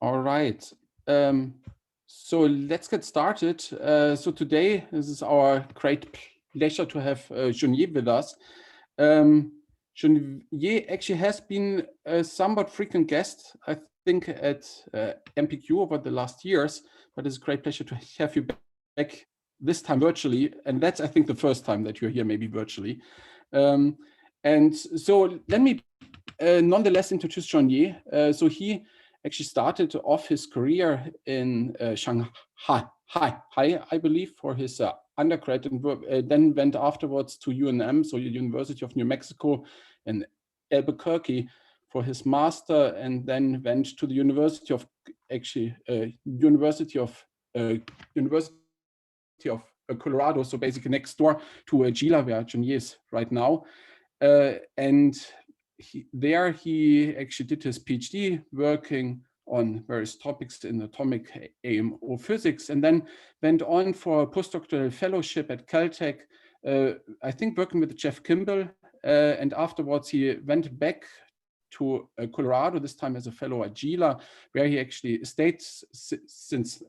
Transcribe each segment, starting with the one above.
All right. So let's get started. So today, this is our great pleasure to have Jun Ye with us. Jun Ye actually has been a somewhat frequent guest, I think, at MPQ over the last years, but it's a great pleasure to have you back this time virtually. And that's, I think, the first time that you're here, maybe virtually. And so let me nonetheless introduce Jun Ye. So he actually started off his career in Shanghai, I believe, for his undergrad, and then went afterwards to UNM, so University of New Mexico in Albuquerque, for his master, and then went to the University of Colorado, so basically next door to JILA, where Jun Ye is right now, and there he actually did his PhD working on various topics in atomic AMO physics, and then went on for a postdoctoral fellowship at Caltech, I think working with Jeff Kimball, and afterwards he went back to Colorado, this time as a fellow at JILA, where he actually stayed since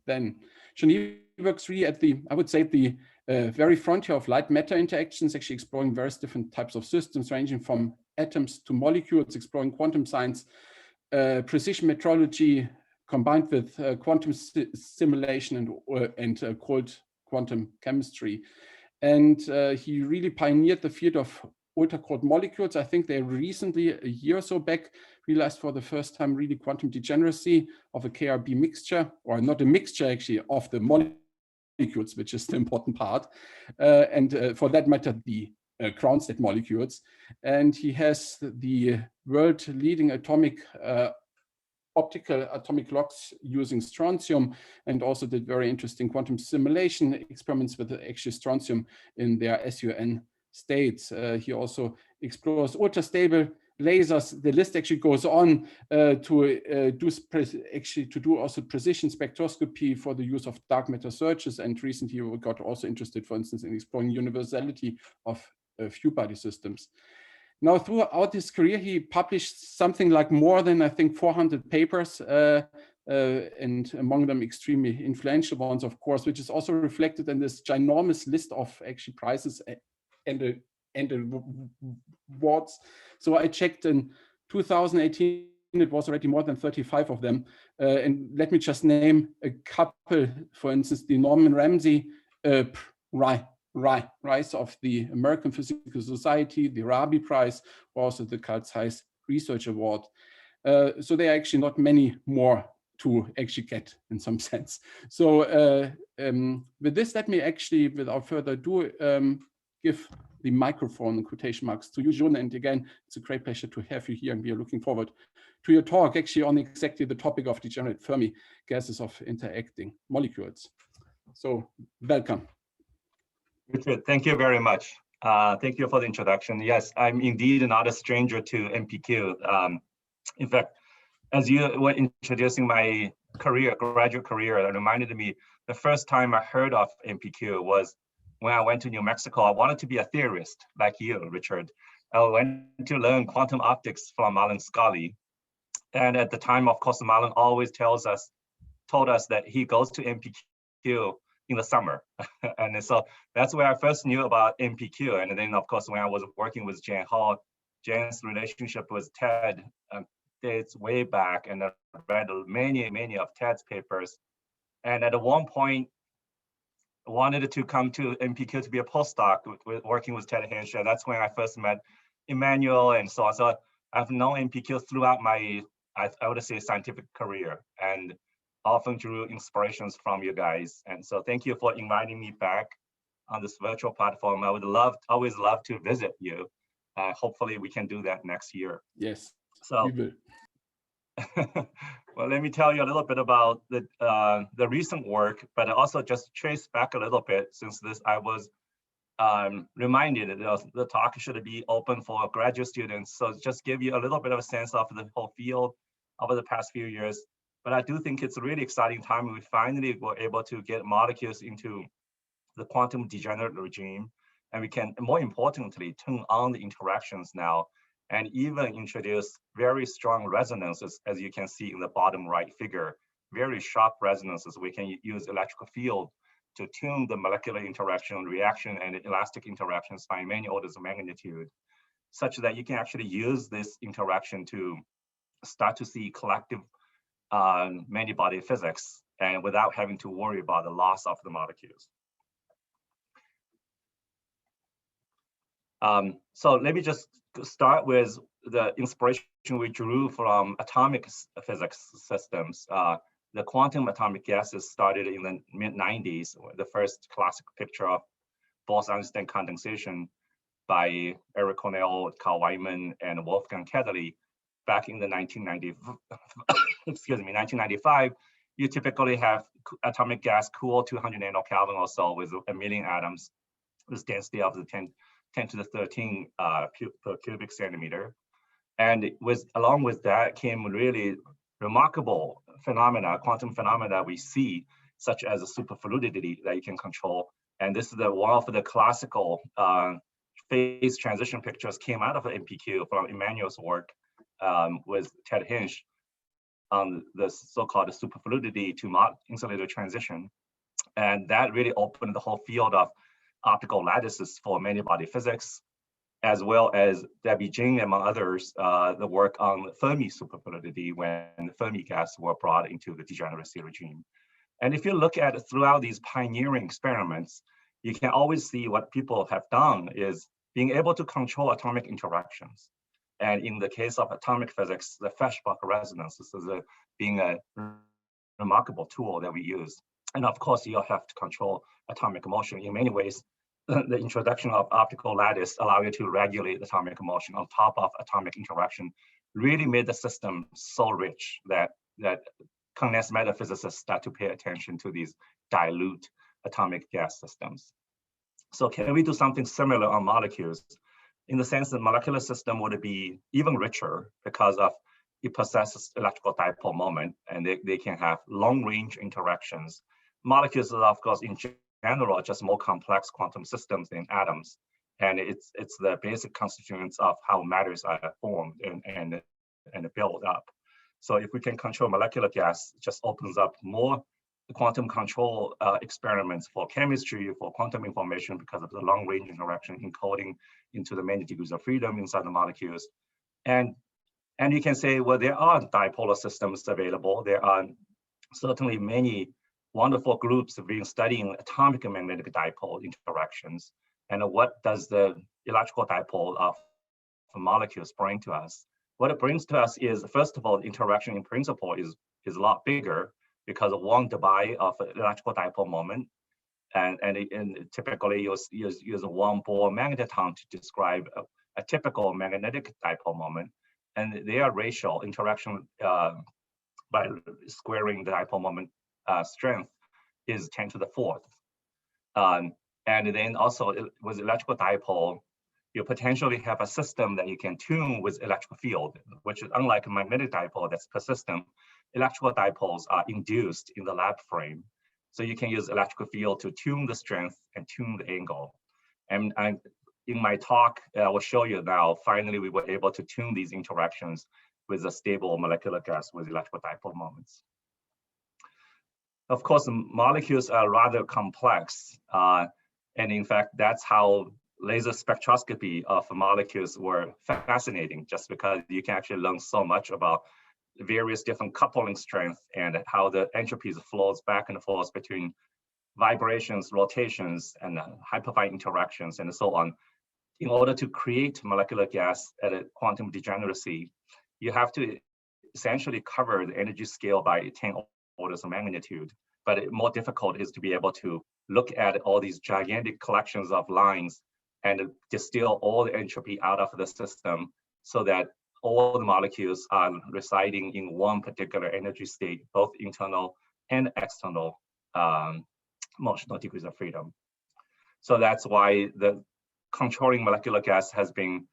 then. Jun Ye works really at the, I would say, the very frontier of light-matter interactions, actually exploring various different types of systems, ranging from atoms to molecules, exploring quantum science, precision metrology, combined with quantum simulation and cold quantum chemistry. And he really pioneered the field of ultra-cold molecules. I think they recently, a year or so back, realized for the first time really quantum degeneracy of a KRB mixture, or not a mixture actually, of the molecules, which is the important part. And for that matter, the ground state molecules. And he has the world leading optical atomic clocks using strontium, and also did very interesting quantum simulation experiments with actually strontium in their SUN states. He also explores ultra-stable lasers. The list actually goes on to do also precision spectroscopy for the use of dark matter searches. And recently we got also interested, for instance, in exploring universality of few body systems. Now, throughout his career, he published something like more than, I think, 400 papers, and among them extremely influential ones, of course, which is also reflected in this ginormous list of actually prizes and awards. So I checked in 2018, it was already more than 35 of them. And let me just name a couple, for instance, the Norman Ramsey Prize of the American Physical Society, the Rabi Prize, or also the Carl Zeiss Research Award. So there are actually not many more to actually get in some sense. So with this, let me actually, without further ado, give the microphone in quotation marks to you, Jun. And again, it's a great pleasure to have you here, and we are looking forward to your talk actually on exactly the topic of degenerate Fermi gases of interacting molecules. So welcome. Richard, thank you very much. Thank you for the introduction. Yes, I'm indeed not a stranger to MPQ. In fact, as you were introducing my graduate career, it reminded me the first time I heard of MPQ was when I went to New Mexico. I wanted to be a theorist like you, Richard. I went to learn quantum optics from Marlon Scully. And at the time, of course, Marlon always told us that he goes to MPQ in the summer. And so that's where I first knew about MPQ. And then, of course, when I was working with Jan Hall, Jan's relationship with Ted dates way back, and I read many of Ted's papers. And at one point, wanted to come to MPQ to be a postdoc working with Ted Henshaw. That's when I first met Emmanuel and so on. So I've known MPQ throughout my, I would say, scientific career, and often drew inspirations from you guys. And so thank you for inviting me back on this virtual platform. I would always love to visit you. Hopefully we can do that next year. Yes, so we will. Well, let me tell you a little bit about the recent work, but also just trace back a little bit, since I was reminded that the talk should be open for graduate students. So just give you a little bit of a sense of the whole field over the past few years. But I do think it's a really exciting time. We finally were able to get molecules into the quantum degenerate regime, and we can, more importantly, turn on the interactions now and even introduce very strong resonances, as you can see in the bottom right figure, very sharp resonances. We can use electrical field to tune the molecular interaction, reaction, and elastic interactions by many orders of magnitude, such that you can actually use this interaction to start to see collective many-body physics, and without having to worry about the loss of the molecules. So let me just start with the inspiration we drew from atomic physics systems. The quantum atomic gases started in the mid-90s, the first classic picture of Bose-Einstein condensation by Eric Cornell, Carl Weinman, and Wolfgang Kedley back in the 1995. You typically have atomic gas cooled to 200 nanokelvin or so with 1 million atoms, with density of the 10 to the 13 per cubic centimeter. And along with that came really remarkable phenomena, quantum phenomena we see, such as a superfluidity that you can control. And this is one of the classical phase transition pictures came out of MPQ from Emmanuel's work with Ted Hinch on the so-called superfluidity to insulator transition. And that really opened the whole field of optical lattices for many-body physics, as well as Debbie Jing, among others, the work on Fermi superfluidity when the Fermi gas were brought into the degeneracy regime. And if you look at throughout these pioneering experiments, you can always see what people have done is being able to control atomic interactions. And in the case of atomic physics, the Feshbach resonance is being a remarkable tool that we use. And of course, you have to control atomic motion. In many ways, the introduction of optical lattice allow you to regulate atomic motion on top of atomic interaction really made the system so rich that condensed matter physicists start to pay attention to these dilute atomic gas systems. So can we do something similar on molecules? In the sense that molecular system would be even richer because of it possesses electrical dipole moment, and they can have long range interactions. Molecules are, of course, in general, are just more complex quantum systems than atoms. And it's the basic constituents of how matters are formed and built up. So if we can control molecular gas, it just opens up more quantum control experiments for chemistry, for quantum information, because of the long range interaction encoding into the many degrees of freedom inside the molecules. And you can say, well, there are dipolar systems available. There are certainly many wonderful groups have been studying atomic and magnetic dipole interactions. And what does the electrical dipole of molecules bring to us? What it brings to us is, first of all, the interaction in principle is a lot bigger because of 1 dBi of electrical dipole moment. And typically you use a 1 Bohr magneton to describe a typical magnetic dipole moment. And their ratio interaction by squaring the dipole moment strength is 10 to the 4th. And then also with electrical dipole, you potentially have a system that you can tune with electrical field, which is unlike a magnetic dipole that's persistent. Electrical dipoles are induced in the lab frame. So you can use electrical field to tune the strength and tune the angle. And in my talk, I will show you now, finally, we were able to tune these interactions with a stable molecular gas with electrical dipole moments. Of course, molecules are rather complex. And in fact, that's how laser spectroscopy of molecules were fascinating, just because you can actually learn so much about various different coupling strengths and how the entropies flows back and forth between vibrations, rotations, and hyperfine interactions, and so on. In order to create molecular gas at a quantum degeneracy, you have to essentially cover the energy scale by 10 orders of magnitude. But more difficult is to be able to look at all these gigantic collections of lines and distill all the entropy out of the system so that all the molecules are residing in one particular energy state, both internal and external motional degrees of freedom. So that's why the controlling molecular gas has been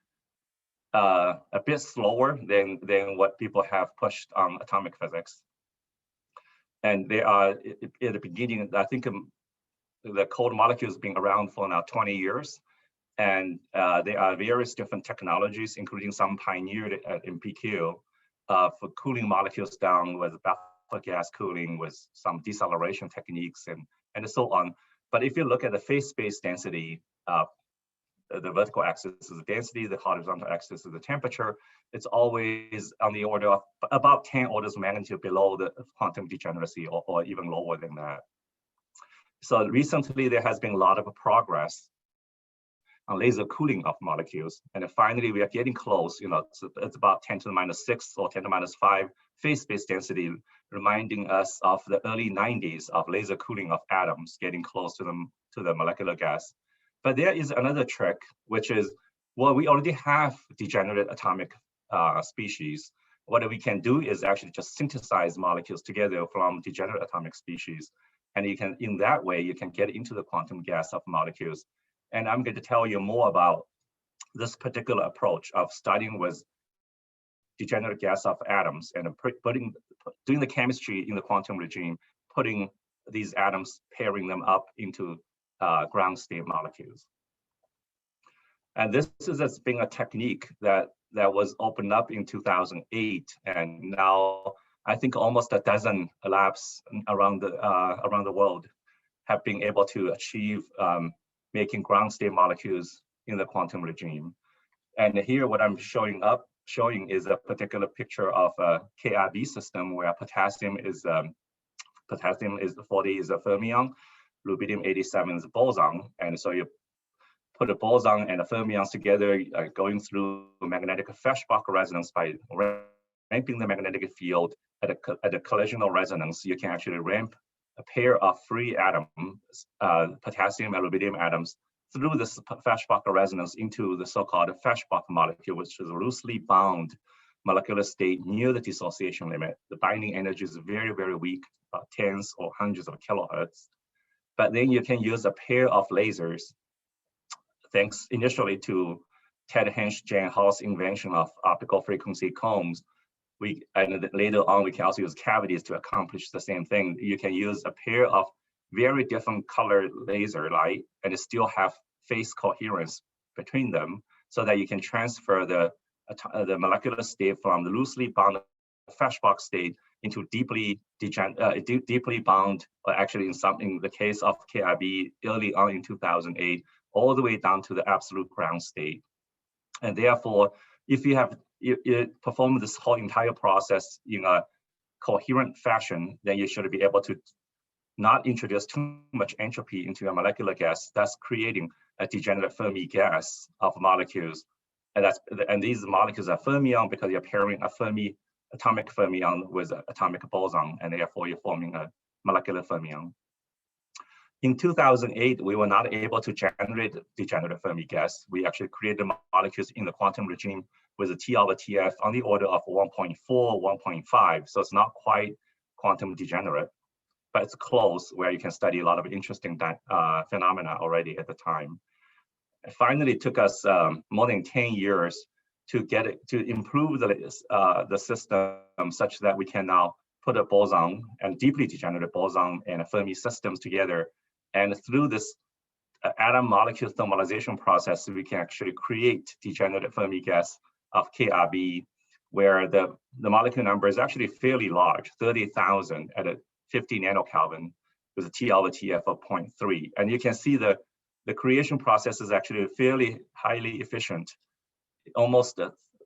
a bit slower than what people have pushed on atomic physics. And they are, at the beginning, I think the cold molecules have been around for now 20 years. And there are various different technologies, including some pioneered at MPQ for cooling molecules down with buffer gas cooling with some deceleration techniques and so on. But if you look at the phase space density, the vertical axis is the density, the horizontal axis is the temperature. It's always on the order of about 10 orders of magnitude below the quantum degeneracy or even lower than that. So recently there has been a lot of progress on laser cooling of molecules. And then finally we are getting close, it's about 10 to the minus 6 or 10 to the minus 5 phase space density, reminding us of the early 90s of laser cooling of atoms, getting close to the molecular gas. But there is another trick, which is, well, we already have degenerate atomic species. What we can do is actually just synthesize molecules together from degenerate atomic species. And you can, in that way, you can get into the quantum gas of molecules. And I'm going to tell you more about this particular approach of starting with degenerate gas of atoms and doing the chemistry in the quantum regime, putting these atoms, pairing them up into ground state molecules. And this has been a technique that was opened up in 2008, and now I think almost a dozen labs around the world have been able to achieve making ground state molecules in the quantum regime. And here what I'm showing is a particular picture of a KRB system where potassium is 40 is a fermion, rubidium-87 is a boson. And so you put a boson and a fermions together, going through magnetic Feshbach resonance by ramping the magnetic field at a collisional resonance. You can actually ramp a pair of free atoms, potassium and rubidium atoms, through this Feshbach resonance into the so-called Feshbach molecule, which is a loosely bound molecular state near the dissociation limit. The binding energy is very, very weak, about tens or hundreds of kilohertz. But then you can use a pair of lasers, thanks initially to Ted Hensch, Jan Hall's invention of optical frequency combs. And later on, we can also use cavities to accomplish the same thing. You can use a pair of very different color laser light and still have phase coherence between them, so that you can transfer the molecular state from the loosely bound Feshbach state into deeply bound, or actually in the case of KRB early on in 2008, all the way down to the absolute ground state. And therefore, if you perform this whole entire process in a coherent fashion, then you should be able to not introduce too much entropy into your molecular gas, thus creating a degenerate Fermi gas of molecules. And these molecules are fermion because you're pairing a atomic fermion with an atomic boson, and therefore you're forming a molecular fermion. In 2008, we were not able to generate degenerate Fermi gas. We actually created molecules in the quantum regime with a T over TF on the order of 1.4, 1.5. So it's not quite quantum degenerate, but it's close, where you can study a lot of interesting phenomena already at the time. It finally took us more than 10 years to improve the system such that we can now put a boson and deeply degenerate boson and Fermi systems together. And through this atom molecule thermalization process, we can actually create degenerate Fermi gas of KRB, where the molecule number is actually fairly large, 30,000 at a 50 nanokelvin with a T over TF of 0.3. And you can see the creation process is actually fairly highly efficient. Almost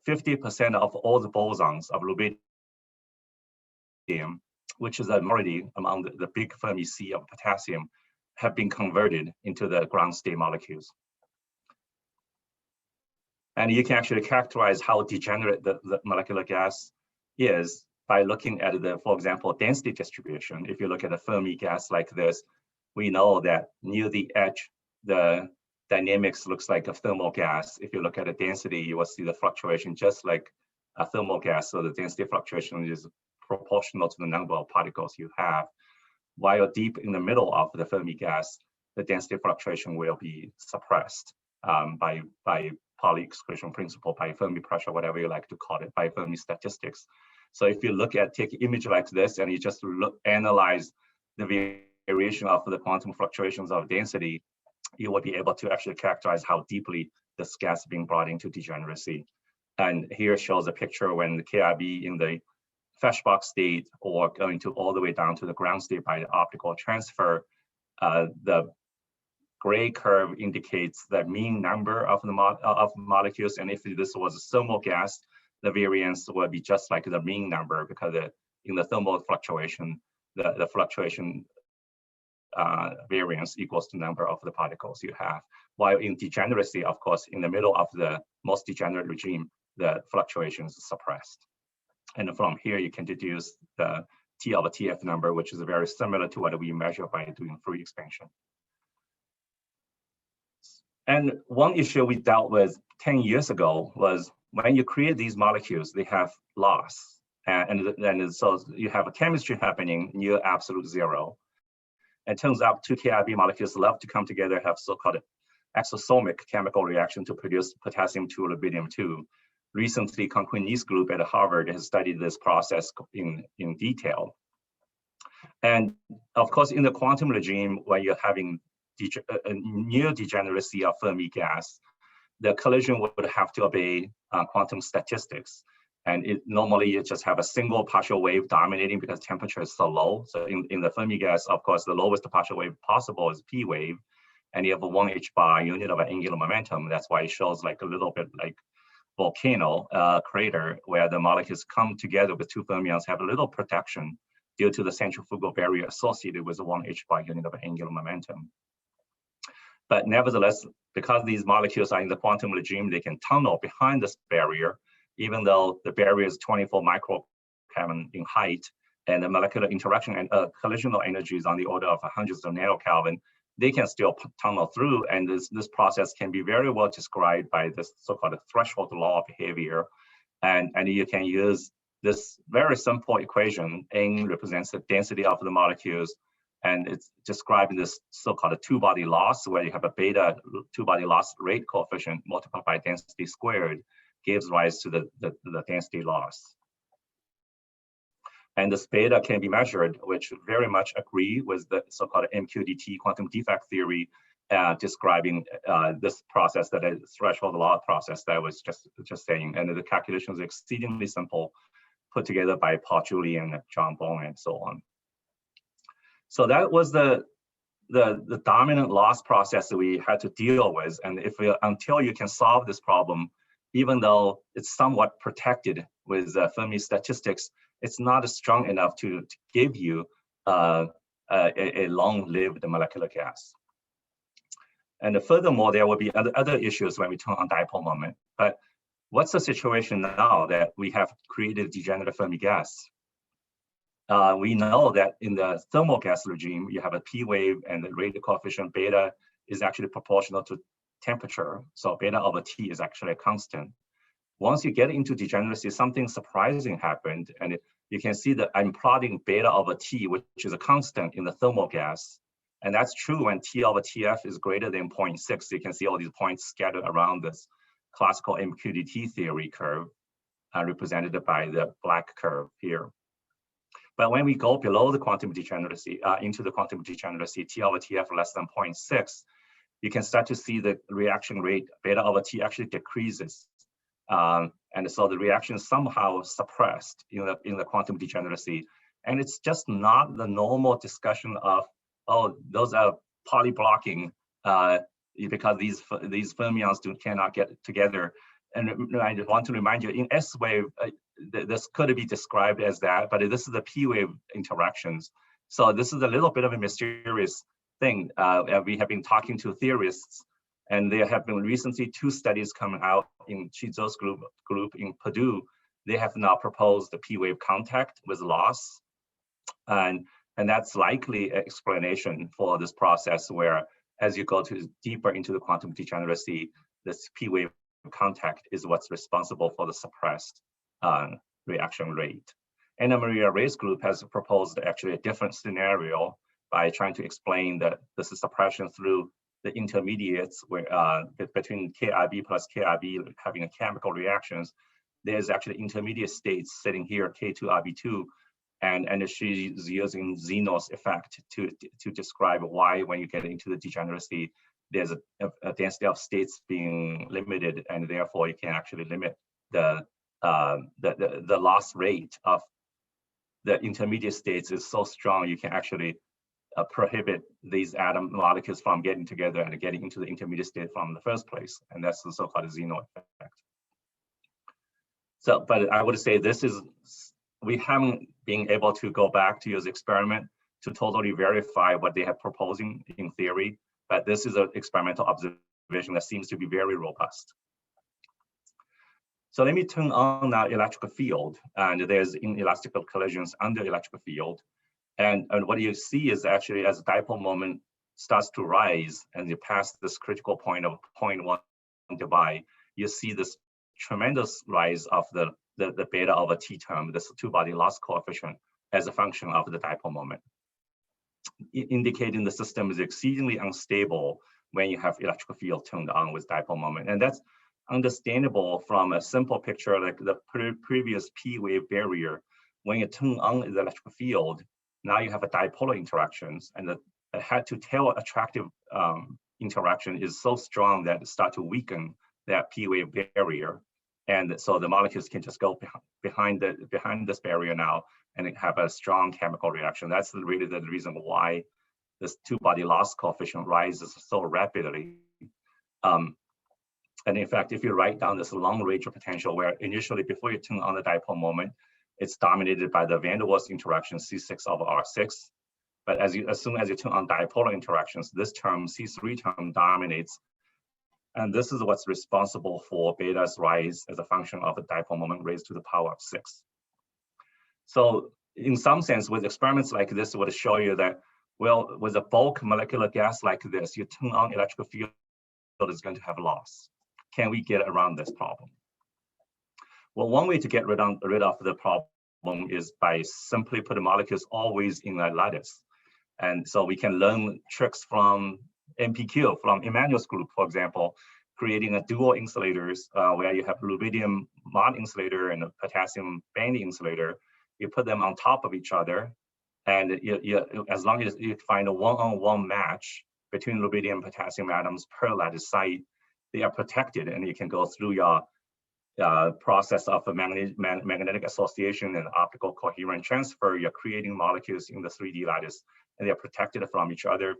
50% of all the bosons of rubidium, which is a minority among the big Fermi C of potassium, have been converted into the ground state molecules. And you can actually characterize how degenerate the molecular gas is by looking at for example, density distribution. If you look at a Fermi gas like this, we know that near the edge, the dynamics looks like a thermal gas. If you look at the density, you will see the fluctuation just like a thermal gas. So the density fluctuation is proportional to the number of particles you have. While deep in the middle of the Fermi gas, the density fluctuation will be suppressed by Pauli exclusion principle, by Fermi pressure, whatever you like to call it, by Fermi statistics. So if you take an image like this and you just analyze the variation of the quantum fluctuations of density, you will be able to actually characterize how deeply this gas is being brought into degeneracy. And here shows a picture when the KIB in the Feshbach state or going to all the way down to the ground state by the optical transfer. The gray curve indicates the mean number of the molecules, and if this was a thermal gas, the variance would be just like the mean number, because in the thermal fluctuation, the fluctuation variance equals the number of the particles you have. While in degeneracy, of course, in the middle of the most degenerate regime, the fluctuation is suppressed. And from here, you can deduce the T over TF number, which is very similar to what we measure by doing Fourier expansion. And one issue we dealt with 10 years ago was when you create these molecules, they have loss. And so you have a chemistry happening near absolute zero. It turns out two KIB molecules love to come together, have so-called exosomic chemical reaction to produce potassium 2 rubidium 2. Recently, Conquini's group at Harvard has studied this process in detail. And of course, in the quantum regime, when you're having near degeneracy of Fermi gas, the collision would have to obey quantum statistics. And normally you just have a single partial wave dominating because temperature is so low. So in the Fermi gas, of course, the lowest partial wave possible is P wave. And you have a 1 h bar unit of angular momentum. That's why it shows like a little bit like volcano crater, where the molecules come together with two fermions, have a little protection due to the centrifugal barrier associated with the 1 h bar unit of angular momentum. But nevertheless, because these molecules are in the quantum regime, they can tunnel behind this barrier, even though the barrier is 24 microkelvin in height, and the molecular interaction and collisional energy is on the order of hundreds of nanokelvin. They can still tunnel through, and this process can be very well described by this so-called threshold law of behavior. And you can use this very simple equation. N represents the density of the molecules, and it's describing this so-called two-body loss, where you have a beta two-body loss rate coefficient multiplied by density squared, gives rise to the density loss. And this beta can be measured, which very much agree with the so-called MQDT quantum defect theory, describing this process, that is threshold law process that I was just saying. And the calculations are exceedingly simple, put together by Paul Julian, John Bone, and so on. So that was the dominant loss process that we had to deal with. And until you can solve this problem, even though it's somewhat protected with Fermi statistics, it's not strong enough to give you a long-lived molecular gas. And furthermore, there will be other issues when we turn on dipole moment. But what's the situation now that we have created degenerate Fermi gas? We know that in the thermal gas regime, you have a P wave, and the rate coefficient beta is actually proportional to temperature. So beta over T is actually a constant. Once you get into degeneracy, something surprising happened, and you can see that I'm plotting beta over T, which is a constant in the thermal gas. And that's true when T over TF is greater than 0.6. You can see all these points scattered around this classical MQDT theory curve, represented by the black curve here. But when we go below the quantum degeneracy, into the quantum degeneracy, T over TF less than 0.6, you can start to see the reaction rate beta over T actually decreases. And so the reaction is somehow suppressed in the quantum degeneracy. And it's just not the normal discussion of, oh, those are polyblocking because these fermions cannot get together. And I just want to remind you, in S wave, this could be described as that, but this is the P wave interactions. So this is a little bit of a mysterious thing. We have been talking to theorists, and there have been recently 2 studies coming out in Chizo's group in Purdue. They have now proposed the P wave contact with loss. And that's likely an explanation for this process, where as you go deeper into the quantum degeneracy, this P wave contact is what's responsible for the suppressed reaction rate. Anna Maria Ray's group has proposed actually a different scenario by trying to explain that this is suppression through the intermediates, where between KIB plus KIB having a chemical reactions. There's actually intermediate states sitting here, K2RB2, and she's using Zeno's effect to describe why, when you get into the degeneracy, there's a density of states being limited, and therefore you can actually limit the loss rate of the intermediate states is so strong, you can actually prohibit these atom molecules from getting together and getting into the intermediate state from the first place. And that's the so-called Zeno effect. So, but I would say this is, we haven't been able to go back to use experiment to totally verify what they have proposing in theory, but this is an experimental observation that seems to be very robust. So let me turn on now electrical field, and there's inelastic collisions under electrical field. And what you see is actually as the dipole moment starts to rise and you pass this critical point of 0.1 dBi, you see this tremendous rise of the beta over T term, this two-body loss coefficient, as a function of the dipole moment, indicating the system is exceedingly unstable when you have electrical field turned on with dipole moment. And that's understandable from a simple picture like the previous P wave barrier. When you turn on the electrical field, now you have a dipolar interactions, and the head-to-tail attractive interaction is so strong that it starts to weaken that P wave barrier. And so the molecules can just go behind this barrier now and have a strong chemical reaction. That's really the reason why this two-body loss coefficient rises so rapidly. And in fact, if you write down this long range of potential where initially before you turn on the dipole moment, it's dominated by the van der Waals interaction C6 over R6. But as soon as you turn on dipolar interactions, this term, C3 term, dominates. And this is what's responsible for beta's rise as a function of the dipole moment raised to the power of 6. So in some sense, with experiments like this, it would show you that, well, with a bulk molecular gas like this, you turn on electrical field is going to have loss. Can we get around this problem? Well, one way to get rid of the problem is by simply putting molecules always in a lattice. And so we can learn tricks from MPQ, from Emmanuel's group, for example, creating a dual insulators where you have rubidium mod insulator and a potassium band insulator. You put them on top of each other, and as long as you find a one-on-one match between rubidium and potassium atoms per lattice site, they are protected, and you can go through your process of a magnetic association and optical coherent transfer. You're creating molecules in the 3D lattice, and they're protected from each other.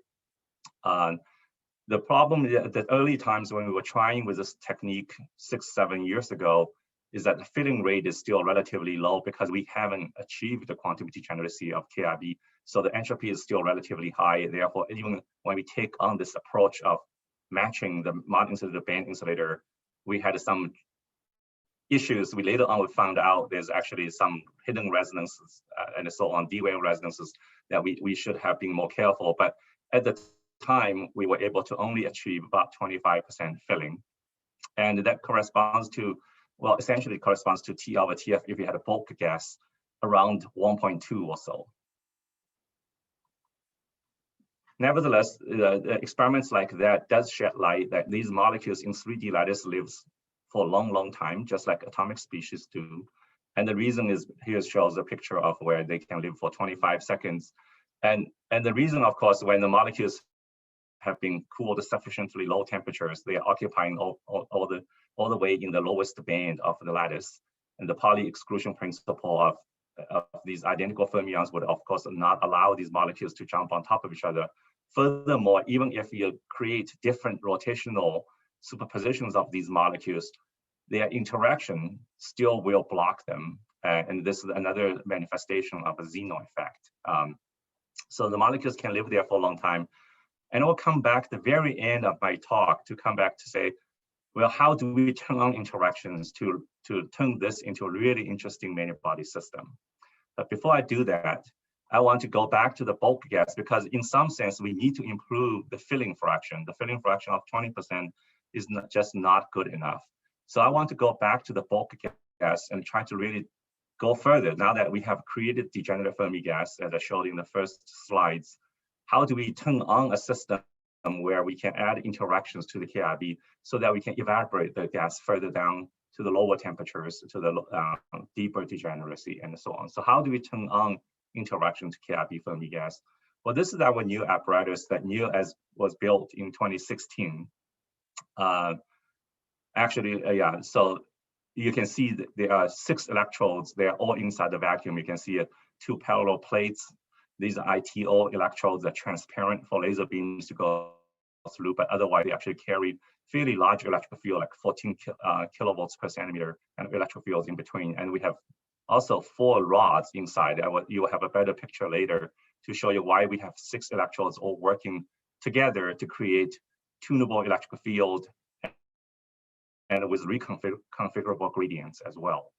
The problem at the early times when we were trying with this technique 6-7 years ago is that the filling rate is still relatively low because we haven't achieved the quantum degeneracy of KIB. So the entropy is still relatively high. Therefore, even when we take on this approach of matching the mod insulator, band insulator, we had some issues. We later on we found out there's actually some hidden resonances and so on, D-wave resonances that we should have been more careful. But at the time, we were able to only achieve about 25% filling. And that corresponds to, well, essentially corresponds to T over TF if you had a bulk gas around 1.2 or so. Nevertheless, experiments like that does shed light that these molecules in 3D lattice lives for a long, long time, just like atomic species do. And the reason is, here shows a picture of where they can live for 25 seconds. And the reason, of course, when the molecules have been cooled to sufficiently low temperatures, they are occupying all the way in the lowest band of the lattice. And the Pauli exclusion principle of these identical fermions would, of course, not allow these molecules to jump on top of each other. Furthermore, even if you create different rotational superpositions of these molecules, their interaction still will block them. And this is another manifestation of a Zeno effect. So the molecules can live there for a long time. And we'll come back the very end of my talk to come back to say, well, how do we turn on interactions to turn this into a really interesting many-body system? But before I do that, I want to go back to the bulk gas, because in some sense, we need to improve the filling fraction. The filling fraction of 20% is not good enough. So I want to go back to the bulk gas and try to really go further. Now that we have created degenerate Fermi gas, as I showed in the first slides, how do we turn on a system where we can add interactions to the KIB so that we can evaporate the gas further down to the lower temperatures, to the deeper degeneracy, and so on. So how do we turn on interaction to KIB Fermi gas? Well, this is our new apparatus that was built in 2016. Yeah, so you can see that there are 6 electrodes. They're all inside the vacuum. You can see 2 parallel plates. These are ITO electrodes that are transparent for laser beams to go through, but otherwise they actually carry fairly large electrical field, like 14 kilovolts per centimeter, and electrical fields in between. And we have also 4 rods inside. You will have a better picture later to show you why we have 6 electrodes all working together to create tunable electrical field and with reconfigurable gradients as well.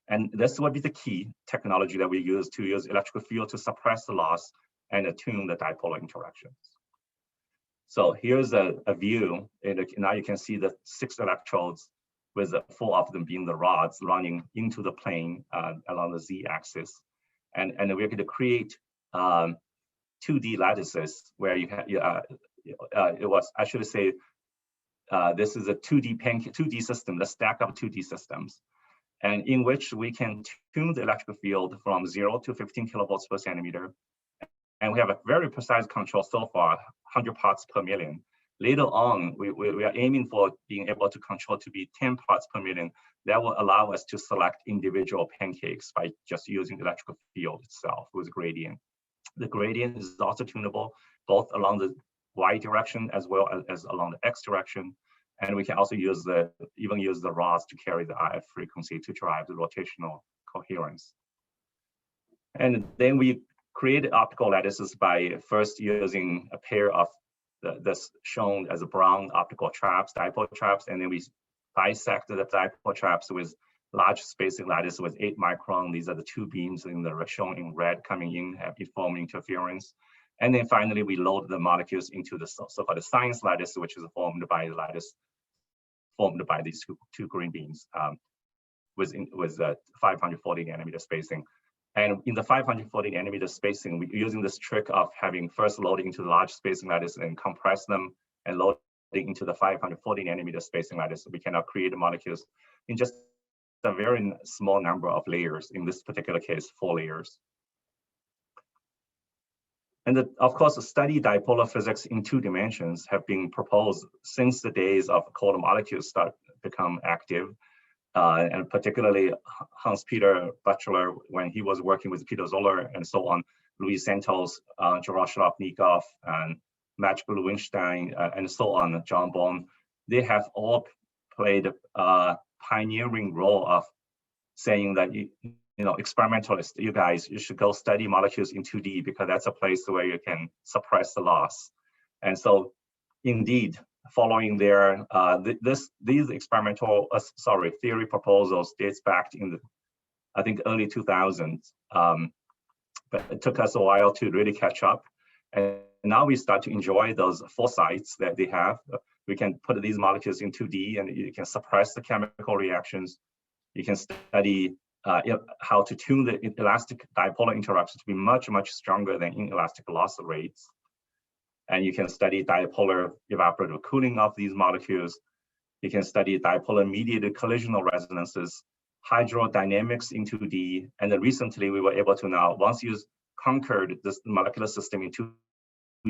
And this would be the key technology that we use to use electrical field to suppress the loss and attune the dipolar interactions. So here's a view, and now you can see the 6 electrodes with 4 of them being the rods running into the plane along the z-axis. And we're going to create 2D lattices where you have, I should say, this is a 2D system, the stack of 2D systems, and in which we can tune the electrical field from 0 to 15 kilovolts per centimeter. And we have a very precise control so far, 100 parts per million. Later on, we are aiming for being able to control to be 10 parts per million. That will allow us to select individual pancakes by just using the electrical field itself with gradient. The gradient is also tunable both along the Y direction as well as along the X direction. And we can also even use the rods to carry the RF frequency to drive the rotational coherence. And then we created optical lattices by first using a pair of this shown as a brown optical traps, dipole traps, and then we bisected the dipole traps with large spacing lattice with 8 micron. These are the 2 beams shown in red coming in, forming interference. And then finally, we load the molecules into the so-called science lattice, which is formed by the lattice formed by these two green beams with 540 nanometer spacing. And in the 540 nanometer spacing, we're using this trick of having first loading into the large spacing lattice and compress them and loading into the 540 nanometer spacing lattice. We cannot create molecules in just a very small number of layers, in this particular case, 4 layers. And of course, study dipolar physics in 2 dimensions have been proposed since the days of cold molecules become active. And particularly Hans-Peter Butler, when he was working with Peter Zoller and so on, Louis Santos, Gerard Shlapnikov, and Max Blumenstein, and so on, John Bone, they have all played a pioneering role of saying that, experimentalists, you guys, you should go study molecules in 2D because that's a place where you can suppress the loss. And so, indeed, following their these experimental theory proposals dates back in the, I think, early 2000s, but it took us a while to really catch up. And now we start to enjoy those foresights that they have. We can put these molecules in 2D and you can suppress the chemical reactions. You can study how to tune the elastic dipolar interactions to be much, much stronger than inelastic loss rates. And you can study dipolar evaporative cooling of these molecules. You can study dipolar mediated collisional resonances, hydrodynamics in 2D. And then recently we were able to now, once you've conquered this molecular system in 2D,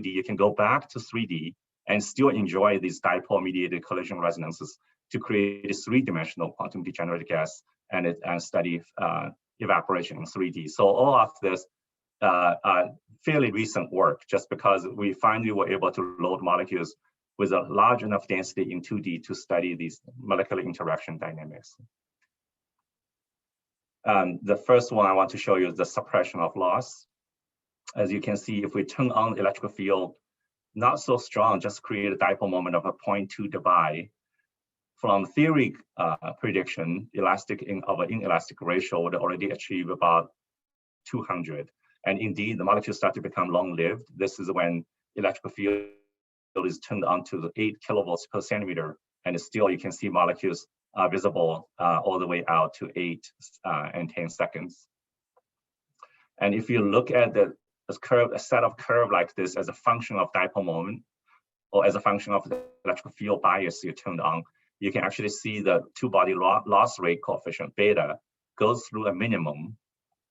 you can go back to 3D and still enjoy these dipole mediated collision resonances to create a 3-dimensional quantum degenerate gas and study evaporation in 3D. So all of this fairly recent work, just because we finally were able to load molecules with a large enough density in 2D to study these molecular interaction dynamics. The first one I want to show you is the suppression of loss. As you can see, if we turn on the electrical field, not so strong, just create a dipole moment of a 0.2 debye. From theory prediction, of an inelastic ratio would already achieve about 200. And indeed, the molecules start to become long-lived. This is when electrical field is turned on to the 8 kilovolts per centimeter, and still you can see molecules visible all the way out to 8 and 10 seconds. And if you look at this curve, a set of curve like this as a function of dipole moment, or as a function of the electrical field bias you turned on, you can actually see the two-body loss rate coefficient beta goes through a minimum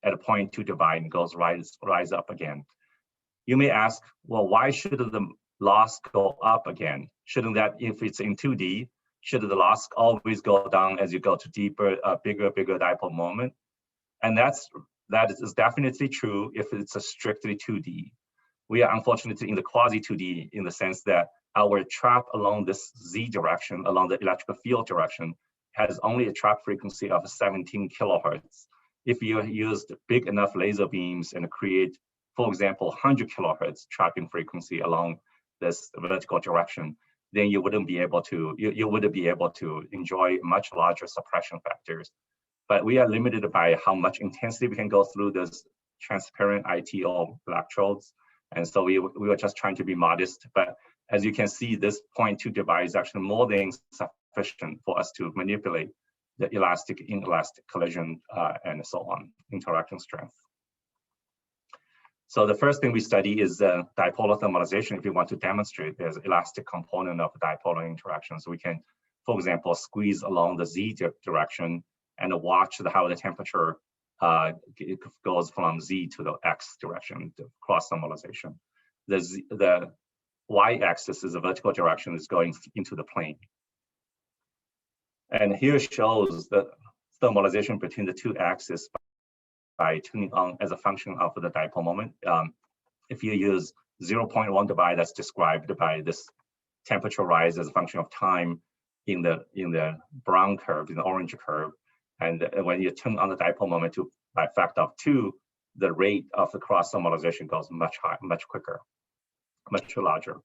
at a 0.2 debye and goes rise up again. You may ask, well, why should the loss go up again? Shouldn't that, if it's in 2D, should the loss always go down as you go to deeper, bigger dipole moment? And that is definitely true if it's a strictly 2D. We are unfortunately in the quasi 2D in the sense that our trap along this Z direction, along the electrical field direction, has only a trap frequency of 17 kilohertz. If you used big enough laser beams and create, for example, 100 kilohertz trapping frequency along this vertical direction, then you wouldn't be able to, you wouldn't be able to enjoy much larger suppression factors. But we are limited by how much intensity we can go through this transparent ITO electrodes. And so we were just trying to be modest. But as you can see, this 0.2 device is actually more than sufficient for us to manipulate the elastic, inelastic collision, and so on, interaction strength. So the first thing we study is dipolar thermalization. If you want to demonstrate there's elastic component of dipolar interaction. So we can, for example, squeeze along the Z direction and watch how the temperature it goes from Z to the X direction, the cross thermalization. The Y-axis is the vertical direction is going into the plane. And here shows the thermalization between the two axes by tuning on as a function of the dipole moment. If you use 0.1 dBi, that's described by this temperature rise as a function of time in the brown curve, in the orange curve. And when you tune on the dipole moment to by factor of 2, the rate of the cross thermalization goes much higher, much quicker, much larger.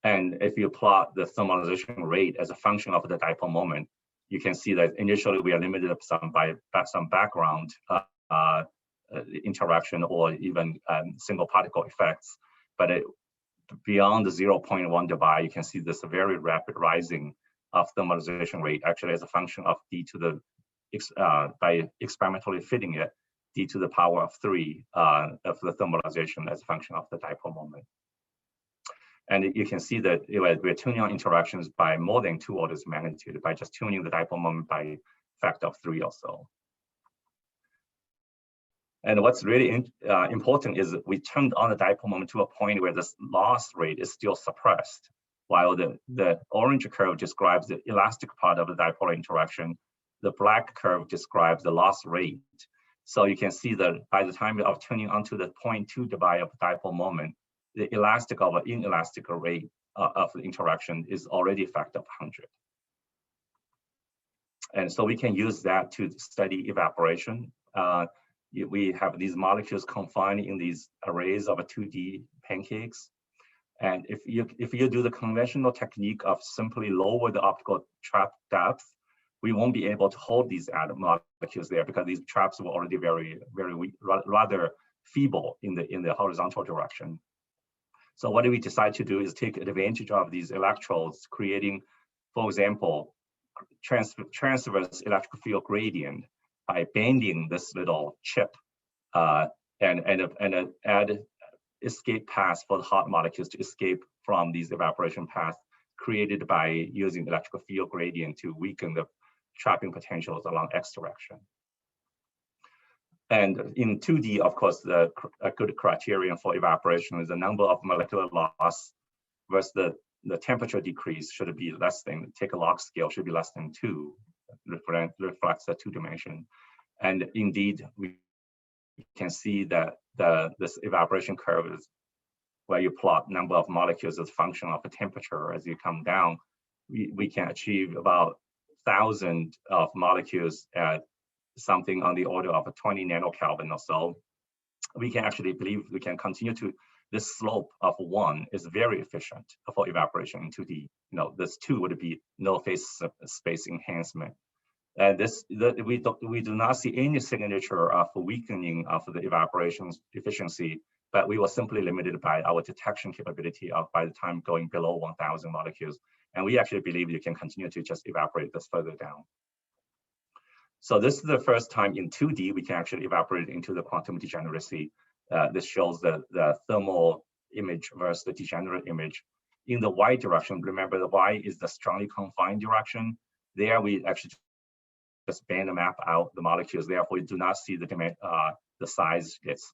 And if you plot the thermalization rate as a function of the dipole moment, you can see that initially we are limited by some background interaction or even single particle effects. But beyond the 0.1 dBi, you can see this very rapid rising of thermalization rate actually as a function of d to the, by experimentally fitting it, d to the power of 3 of the thermalization as a function of the dipole moment. And you can see that we're tuning on interactions by more than 2 orders of magnitude by just tuning the dipole moment by factor of 3 or so. And what's really important is we turned on the dipole moment to a point where this loss rate is still suppressed, while the orange curve describes the elastic part of the dipolar interaction. The black curve describes the loss rate. So you can see that by the time of tuning onto the 0.2 dBi of dipole moment, the elastic or inelastic rate of the interaction is already a factor of 100. And so we can use that to study evaporation. We have these molecules confined in these arrays of 2D pancakes. And if you do the conventional technique of simply lower the optical trap depth, we won't be able to hold these atom molecules there because these traps were already very weak, rather feeble in the horizontal direction. So what we decide to do is take advantage of these electrodes, creating, for example, transverse electric field gradient by bending this little chip and add escape paths for the hot molecules to escape from these evaporation paths created by using electrical field gradient to weaken the trapping potentials along X direction. And in 2D, of course, a good criterion for evaporation is the number of molecular loss versus the temperature decrease should be less than, take a log scale, should be less than 2, reflects the 2 dimension. And indeed, we can see that this evaporation curve is where you plot number of molecules as a function of the temperature. As you come down, we can achieve about 1,000 of molecules at something on the order of 20 nanokelvin or so. We can actually believe we can continue to, this slope of 1 is very efficient for evaporation in 2D. You know, this 2 would be no phase space enhancement. And we do not see any signature of weakening of the evaporation efficiency, but we were simply limited by our detection capability of by the time going below 1,000 molecules. And we actually believe you can continue to just evaporate this further down. So this is the first time in 2D we can actually evaporate into the quantum degeneracy. This shows the thermal image versus the degenerate image. In the Y direction, remember the Y is the strongly confined direction. There we actually just band map out the molecules. Therefore, we do not see the size gets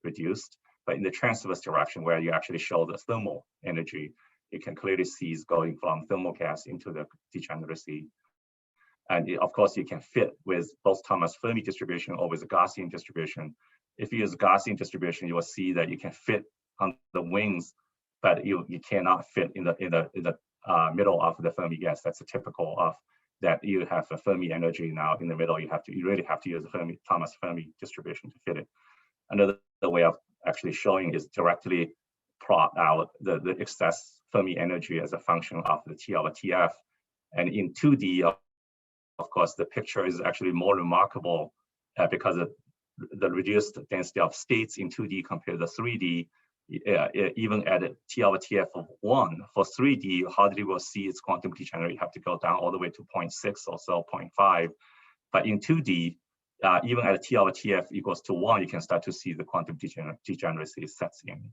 reduced. But in the transverse direction, where you actually show the thermal energy, you can clearly see it's going from thermal gas into the degeneracy. And of course, you can fit with both Thomas Fermi distribution or with a Gaussian distribution. If you use a Gaussian distribution, you will see that you can fit on the wings, but you cannot fit in the middle of the Fermi gas. That's a typical of that you have a Fermi energy now in the middle. You really have to use a Thomas Fermi distribution to fit it. Another way of actually showing is directly plot out the excess Fermi energy as a function of the T over TF. And in 2D, of course, the picture is actually more remarkable because of the reduced density of states in 2D compared to 3D. Even at T over TF of 1, for 3D, you hardly will see its quantum degenerate. You have to go down all the way to 0.6 or so, 0.5. But in 2D, even at T over TF equals to 1, you can start to see the quantum degeneracy sets in.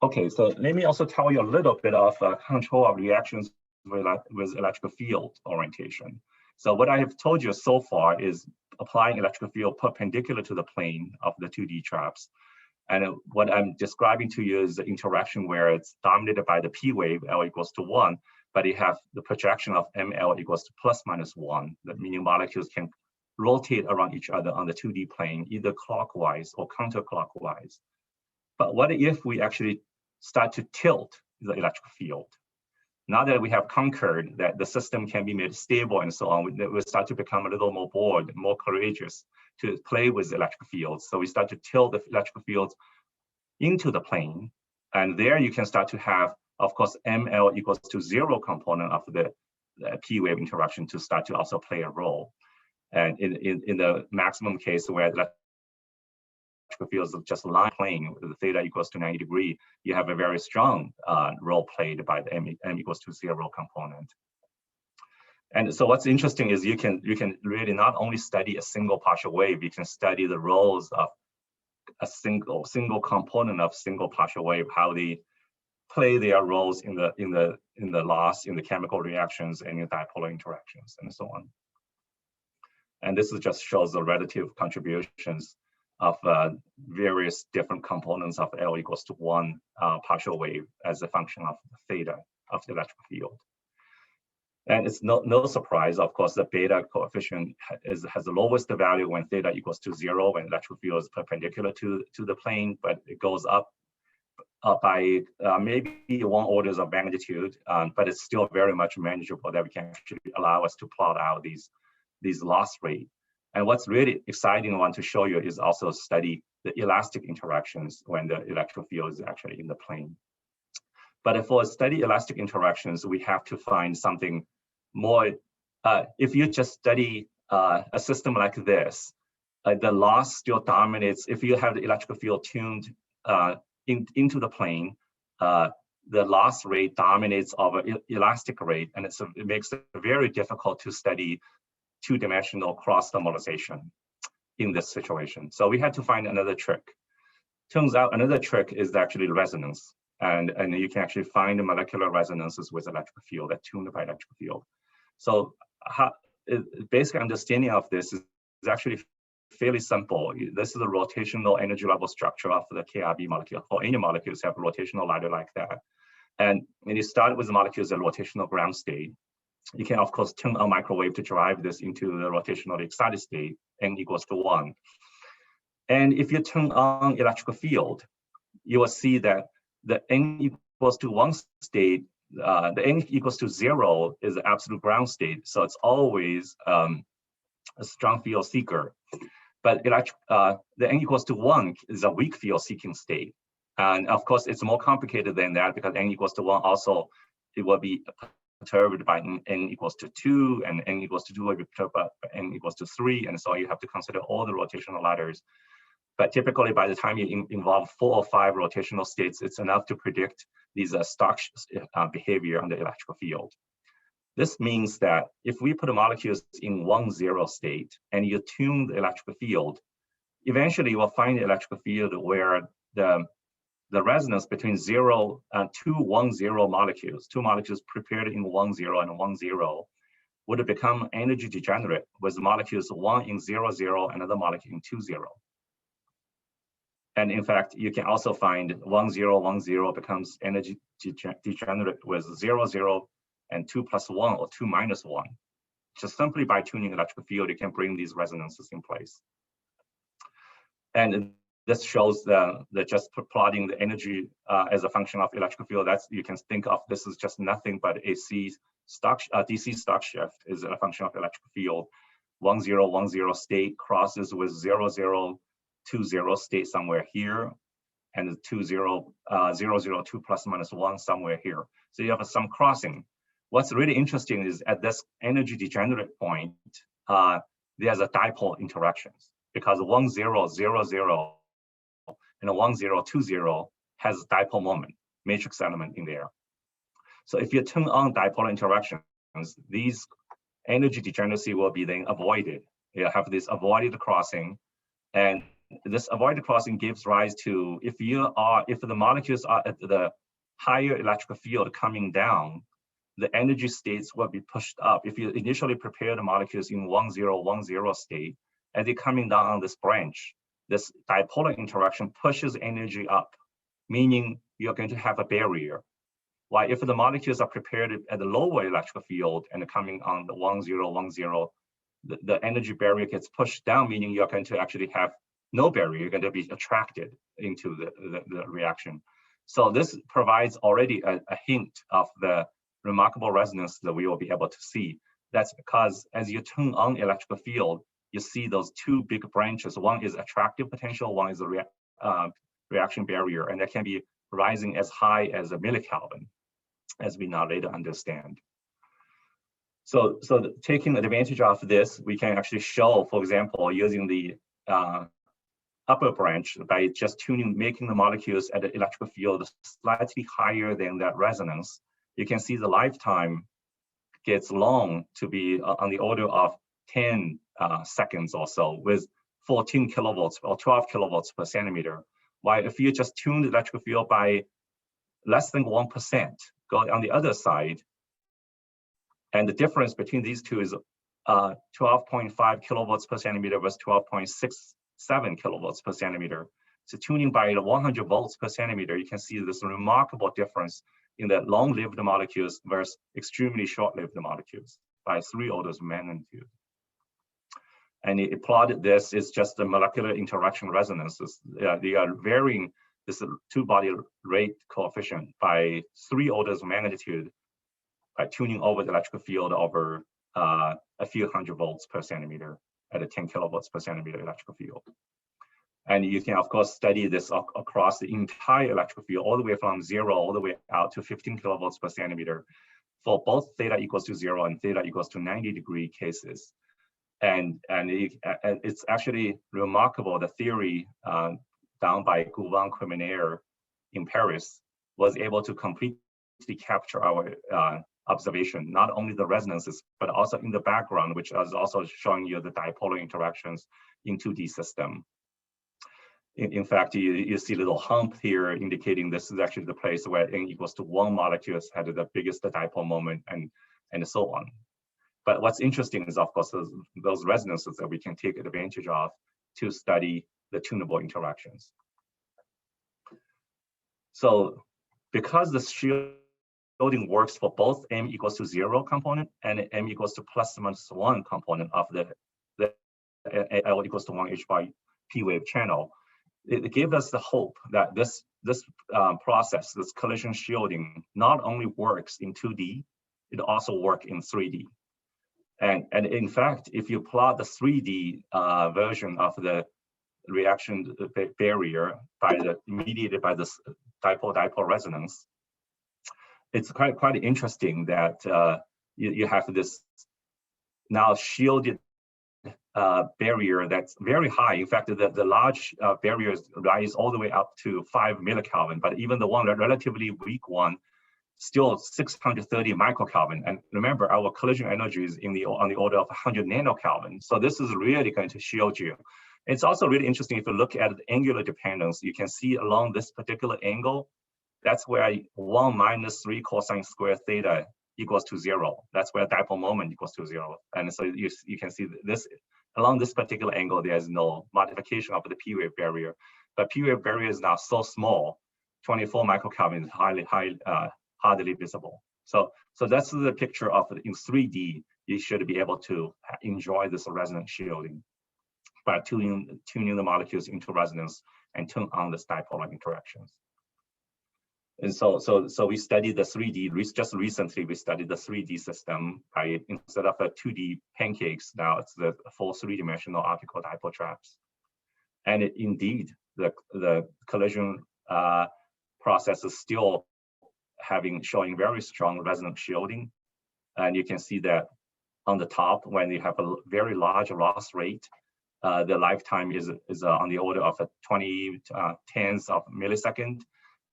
Okay, so let me also tell you a little bit of control of reactions with electrical field orientation. So what I have told you so far is applying electrical field perpendicular to the plane of the 2D traps. And what I'm describing to you is the interaction where it's dominated by the P wave, L equals to 1, but you have the projection of ML equals to plus minus 1, that meaning molecules can rotate around each other on the 2D plane, either clockwise or counterclockwise. But what if we actually start to tilt the electric field? Now that we have conquered that the system can be made stable and so on, we start to become a little more bold, more courageous to play with electric fields. So we start to tilt the electric fields into the plane. And there you can start to have, of course, ML equals to 0 component of the P wave interaction to start to also play a role. And in the maximum case where the electrical fields just line plane with the theta equals to 90 degrees, you have a very strong role played by the M equals to 0 component. And so what's interesting is you can really not only study a single partial wave, you can study the roles of a single component of single partial wave, how they play their roles in the loss, in the chemical reactions, and in dipolar interactions, and so on. And this just shows the relative contributions of various different components of L equals to 1 partial wave as a function of the theta of the electric field. And it's no surprise, of course, the beta coefficient has the lowest value when theta equals to 0, when electric field is perpendicular to the plane, but it goes up by maybe 1 orders of magnitude, but it's still very much manageable that we can actually allow us to plot out these loss rate. And what's really exciting I want to show you is also study the elastic interactions when the electric field is actually in the plane. But for study elastic interactions, we have to find something more. If you just study a system like this, the loss still dominates. If you have the electrical field tuned into the plane, the loss rate dominates over elastic rate, and it makes it very difficult to study two-dimensional cross-thermalization in this situation. So we had to find another trick. Turns out another trick is actually resonance. And you can actually find the molecular resonances with electric field that tuned by electric field. So basic understanding of this is actually fairly simple. This is a rotational energy level structure of the KRB molecule. For any molecules have a rotational ladder like that. And when you start with the molecules at rotational ground state, you can of course turn on microwave to drive this into the rotational excited state, n equals to 1. And if you turn on electrical field, you will see that the n equals to 1 state, the n equals to 0 is the absolute ground state. So it's always a strong field seeker. But the n equals to 1 is a weak field seeking state. And of course, it's more complicated than that because n equals to 1 also, it will be perturbed by n equals to 2, and n equals to 2 will be perturbed by n equals to 3. And so you have to consider all the rotational ladders. But typically, by the time you involve 4 or 5 rotational states, it's enough to predict these stock behavior on the electrical field. This means that if we put the molecules in 1-0 state and you tune the electrical field, eventually you will find the electrical field where the resonance between 0 and 2 1-0 molecules, 2 molecules prepared in 1-0 and 1-0, would become energy degenerate with molecules 1 in 0-0, another molecule in 2-0. And in fact, you can also find 1, 0, 1, 0 becomes energy degenerate with 0, 0, and 2 plus 1 or 2 minus 1. Just simply by tuning electrical field, you can bring these resonances in place. And this shows the just plotting the energy as a function of electrical field. That's, you can think of this is just nothing but DC stock shift is a function of electrical field. 1, 0, 1, 0 state crosses with 0, 0, 2, 0 state somewhere here, and 2, 0, 0, 0, 2 plus minus 1 somewhere here. So you have some crossing. What's really interesting is at this energy degenerate point, there's a dipole interactions, because 1, 0, 0, 0 and a 1, 0, 2, 0 has dipole moment, matrix element in there. So if you turn on dipolar interactions, these energy degeneracy will be then avoided. You have this avoided crossing, and this avoided crossing gives rise to, if the molecules are at the higher electrical field coming down, the energy states will be pushed up. If you initially prepare the molecules in 1, 0, 1, 0 state, as they're coming down on this branch, this dipolar interaction pushes energy up, meaning you're going to have a barrier. While if the molecules are prepared at the lower electrical field and coming on the 1, 0, 1, 0, the energy barrier gets pushed down, meaning you're going to actually have no barrier. You're going to be attracted into the reaction. So this provides already a hint of the remarkable resonance that we will be able to see. That's because as you turn on electrical field, you see those two big branches. One is attractive potential, one is a reaction barrier, and that can be rising as high as a millikelvin, as we now later understand. So taking advantage of this, we can actually show, for example, using the upper branch by just making the molecules at the electrical field slightly higher than that resonance. You can see the lifetime gets long to be on the order of 10 seconds or so, with 14 kilovolts or 12 kilovolts per centimeter. While if you just tune the electrical field by less than 1%, go on the other side, and the difference between these two is 12.5 kilovolts per centimeter versus 12.67 kilovolts per centimeter. So tuning by 100 volts per centimeter, you can see this remarkable difference in the long-lived molecules versus extremely short-lived molecules by 3 orders of magnitude. And it plotted this is just the molecular interaction resonances. They are varying this two-body rate coefficient by 3 orders of magnitude by tuning over the electrical field over a few hundred volts per centimeter at a 10 kilovolts per centimeter electrical field. And you can, of course, study this across the entire electrical field, all the way from 0 all the way out to 15 kilovolts per centimeter for both theta equals to 0 and theta equals to 90-degree cases. And it's actually remarkable. The theory done by Gouvin-Creminaire in Paris was able to completely capture our observation, not only the resonances, but also in the background, which is also showing you the dipolar interactions in 2D system. In fact, you see a little hump here indicating this is actually the place where n equals to 1 molecules had the biggest dipole moment, and so on. But what's interesting is, of course, those resonances that we can take advantage of to study the tunable interactions. So because the shielding works for both m equals to 0 component and m equals to plus or minus 1 component of the L equals to 1 h by p wave channel, it gave us the hope that this process, this collision shielding, not only works in 2D, it also works in 3D. And in fact, if you plot the 3D version of the reaction barrier mediated by this dipole resonance, it's quite interesting that you have this now shielded barrier that's very high. In fact, the large barriers rise all the way up to 5 millikelvin, but even the one relatively weak one, still 630 microkelvin. And remember, our collision energy is on the order of 100 nanokelvin. So this is really going to shield you. It's also really interesting if you look at the angular dependence. You can see along this particular angle, that's where 1 minus 3 cosine squared theta equals to 0. That's where dipole moment equals to 0. And so you can see this along this particular angle, there's no modification of the P wave barrier. but period barrier is now so small, 24 microkelvin is hardly visible. So that's the picture of it in 3D. You should be able to enjoy this resonant shielding by tuning the molecules into resonance and turn on the dipolar interactions. And so we studied the 3D, just recently we studied the 3D system by, instead of a 2D pancakes, now it's the full 3-dimensional optical dipole traps. And indeed, the collision process is still showing very strong resonant shielding. And you can see that on the top, when you have a very large loss rate, the lifetime is on the order of 20 tens of millisecond.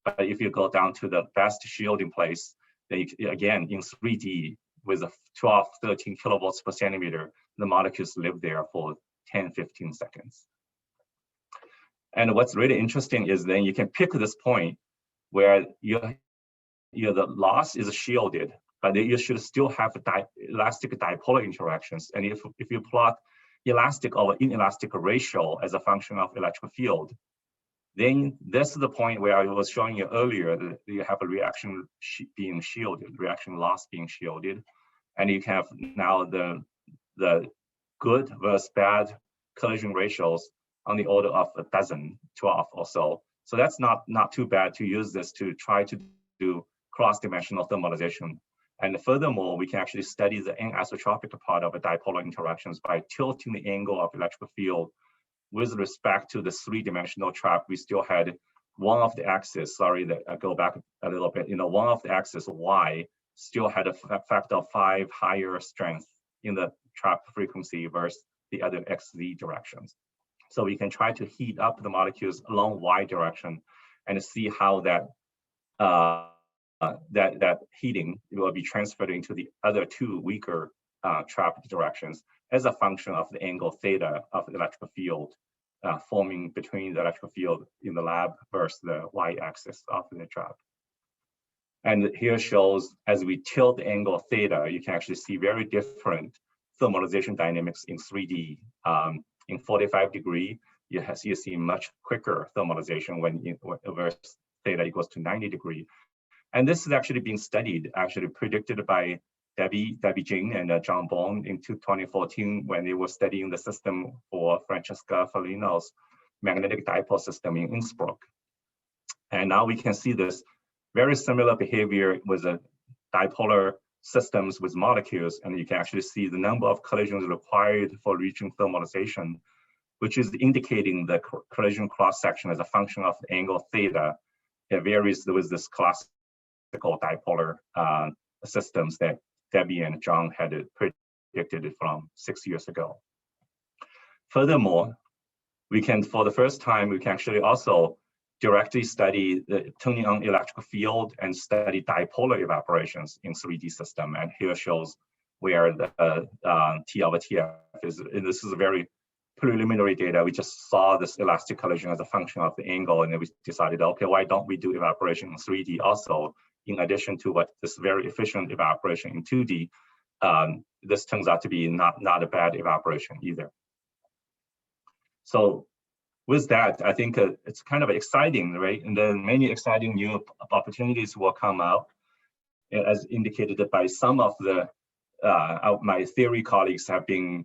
But if you go down to the best shielding place, then again, in 3D, with 12, 13 kilovolts per centimeter, the molecules live there for 10, 15 seconds. And what's really interesting is then you can pick this point where the loss is shielded, but you should still have elastic dipolar interactions. And if you plot elastic or inelastic ratio as a function of electric field, then this is the point where I was showing you earlier that you have a reaction being shielded, reaction loss being shielded, and you have now the good versus bad collision ratios on the order of 12 or so. So that's not too bad to use this to try to do cross-dimensional thermalization. And furthermore, we can actually study the anisotropic part of the dipolar interactions by tilting the angle of electric field with respect to the 3-dimensional trap. We still had one of the axis, sorry, that I go back a little bit, one of the axis Y still had a factor of 5 higher strength in the trap frequency versus the other XZ directions. So we can try to heat up the molecules along Y direction and see how that heating will be transferred into the other 2 weaker trap directions as a function of the angle theta of the electrical field forming between the electrical field in the lab versus the y-axis of the trap. And here shows, as we tilt the angle theta, you can actually see very different thermalization dynamics in 3D. In 45 degree, you see much quicker thermalization when versus theta equals to 90 degree. And this is actually being studied, actually predicted by Debbie Jing and John Bone in 2014 when they were studying the system for Francesca Foligno's magnetic dipole system in Innsbruck. And now we can see this very similar behavior with the dipolar systems with molecules, and you can actually see the number of collisions required for reaching thermalization, which is indicating the collision cross-section as a function of the angle theta. It varies with this classical dipolar systems that Debbie and John had predicted from 6 years ago. Furthermore, we can, for the first time, we can actually also directly study the tuning on electrical field and study dipolar evaporations in 3D system. And here shows where the T over TF is. And this is a very preliminary data. We just saw this elastic collision as a function of the angle, and then we decided, okay, why don't we do evaporation in 3D also, in addition to what this very efficient evaporation in 2D. This turns out to be not a bad evaporation either. So with that, I think it's kind of exciting, right? And then many exciting new opportunities will come out, as indicated by some of the my theory colleagues have been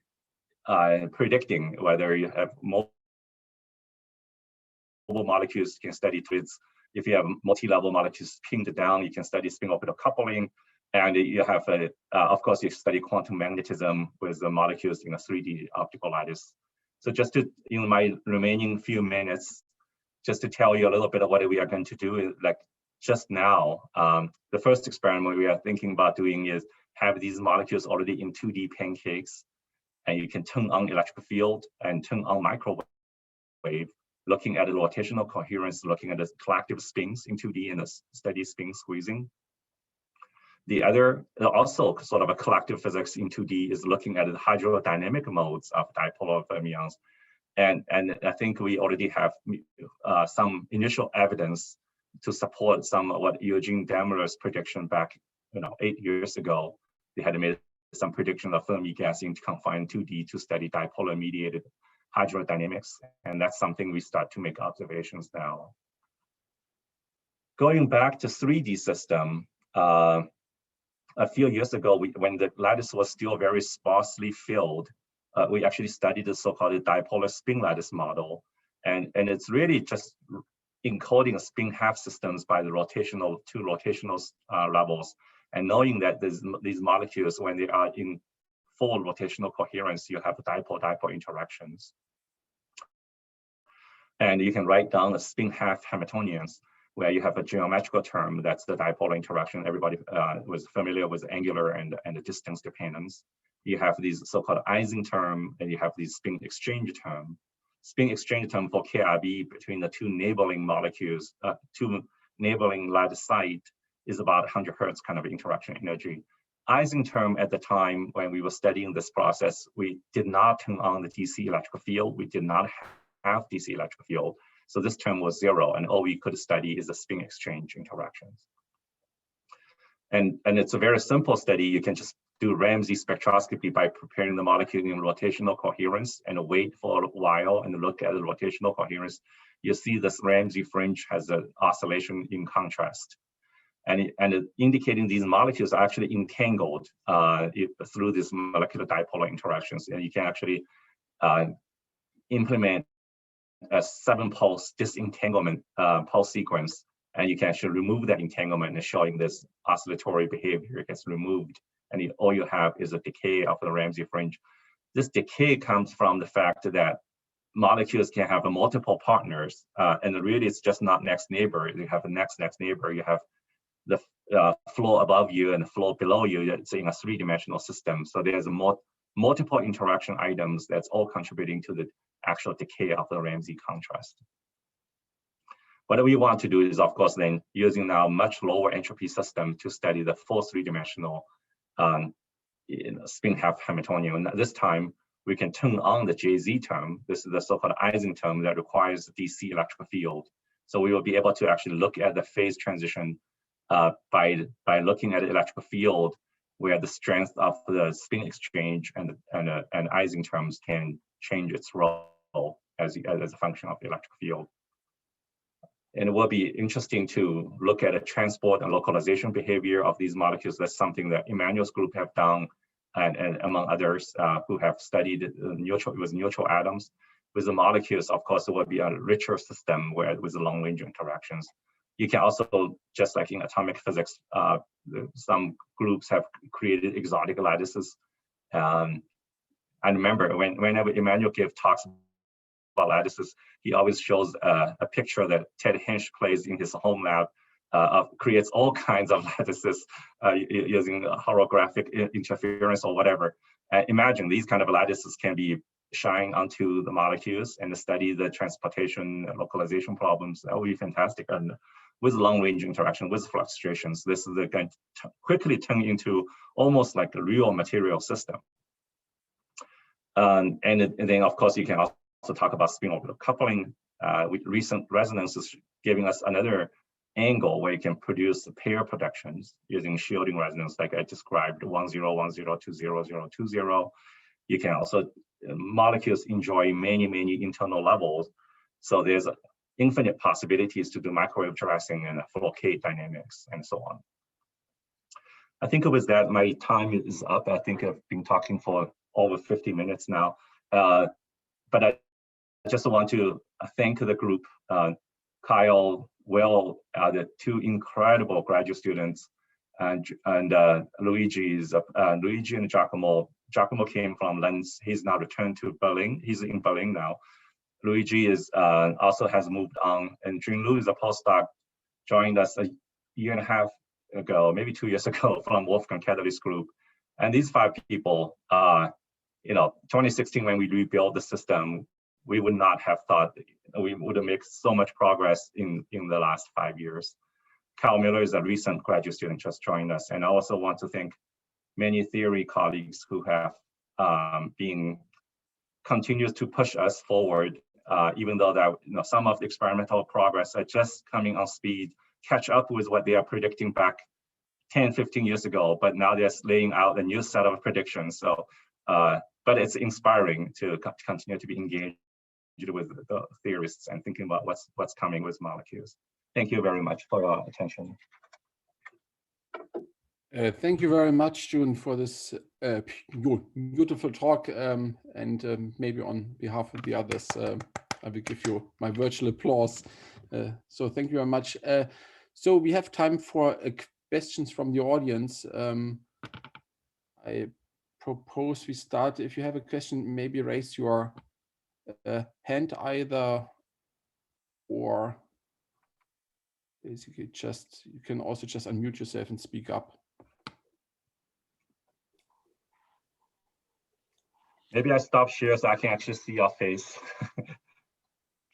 predicting whether you have multiple molecules you can study twists. If you have multi-level molecules pinned down, you can study spin orbital coupling. And you have, of course, you study quantum magnetism with the molecules in a 3D optical lattice. So just to, in my remaining few minutes, just to tell you a little bit of what we are going to do, like just now, the first experiment we are thinking about doing is have these molecules already in 2D pancakes, and you can turn on electric field and turn on microwave, looking at the rotational coherence, looking at the collective spins in 2D and the steady spin squeezing. The other, also sort of a collective physics in 2D, is looking at the hydrodynamic modes of dipolar fermions. And I think we already have some initial evidence to support some of what Eugene Daimler's prediction back 8 years ago. They had made some prediction of Fermi gas in confined 2D to study dipolar mediated hydrodynamics, and that's something we start to make observations now. Going back to 3D system, a few years ago, when the lattice was still very sparsely filled, we actually studied the so-called dipolar spin lattice model. And it's really just encoding spin half systems by the two rotational levels, and knowing that these molecules, when they are in full rotational coherence, you have dipole-dipole interactions. And you can write down the spin half Hamiltonians, where you have a geometrical term that's the dipolar interaction. Everybody was familiar with angular and the distance dependence. You have these so-called Ising term, and you have these spin exchange term. Spin exchange term for KRB between the two neighboring molecules, two neighboring lattice site, is about 100 Hertz kind of interaction energy. Ising term at the time when we were studying this process, we did not turn on the DC electrical field. We did not have DC electrical field. So this term was 0, and all we could study is the spin exchange interactions. And it's a very simple study. You can just do Ramsey spectroscopy by preparing the molecule in rotational coherence and wait for a while and look at the rotational coherence. You see this Ramsey fringe has an oscillation in contrast. And indicating these molecules are actually entangled through these molecular dipolar interactions. And you can actually implement a 7-pulse disentanglement pulse sequence, and you can actually remove that entanglement, and showing this oscillatory behavior gets removed, and all you have is a decay of the Ramsey fringe. This decay comes from the fact that molecules can have multiple partners, and really it's just not next neighbor. You have a next neighbor. You have the flow above you and the flow below you. It's in a 3-dimensional system, so there's multiple interaction items that's all contributing to the actual decay of the Ramsey contrast. What we want to do is, of course, then using now much lower entropy system to study the full 3-dimensional spin half Hamiltonian. And this time we can turn on the JZ term. This is the so-called Ising term that requires DC electrical field. So we will be able to actually look at the phase transition by looking at the electrical field, where the strength of the spin exchange and Ising terms can change its role as a function of the electric field. And it will be interesting to look at the transport and localization behavior of these molecules. That's something that Emmanuel's group have done, and among others who have studied neutral atoms. With the molecules, of course, it will be a richer system with the long-range interactions. You can also, just like in atomic physics, some groups have created exotic lattices. I remember whenever Emmanuel gives talks about lattices, he always shows a picture that Ted Hinch plays in his home lab, creates all kinds of lattices using holographic interference or whatever. Imagine these kind of lattices can be shined onto the molecules and study the transportation and localization problems. That would be fantastic. And with long-range interaction, with fluctuations, this is going to quickly turn into almost like a real material system. And then, of course, you can also talk about spin-orbital coupling. With recent resonances giving us another angle where you can produce pair projections using shielding resonance, like I described, 1, 0, 1, 0, 2, 0, 0, 2, 0. You can also, molecules enjoy many internal levels. So there's infinite possibilities to do microwave dressing and Foucault dynamics and so on. I think with that, my time is up. I think I've been talking for over 50 minutes now. But I just want to thank the group, Kyle, Will, the 2 incredible graduate students, and Luigi and Giacomo. Giacomo came from Lens. He's now returned to Berlin. He's in Berlin now. Luigi also has moved on, and Jun Lu is a postdoc, joined us a year and a half ago, maybe 2 years ago, from Wolfgang Ketterle's group. And these 5 people, 2016, when we rebuilt the system, we would not have thought we would have made so much progress in the last 5 years. Kyle Miller is a recent graduate student just joined us. And I also want to thank many theory colleagues who have continues to push us forward, even though that some of the experimental progress are just coming on speed, catch up with what they are predicting back 10, 15 years ago, but now they're laying out a new set of predictions. So, but it's inspiring to continue to be engaged with the theorists and thinking about what's coming with molecules. Thank you very much for your attention. Thank you very much, Jun, for this beautiful talk. And maybe on behalf of the others, I will give you my virtual applause. So thank you very much. So we have time for questions from the audience. I propose we start. If you have a question, maybe raise your hand either, or basically you can also just unmute yourself and speak up. Maybe I stop share so I can actually see your face.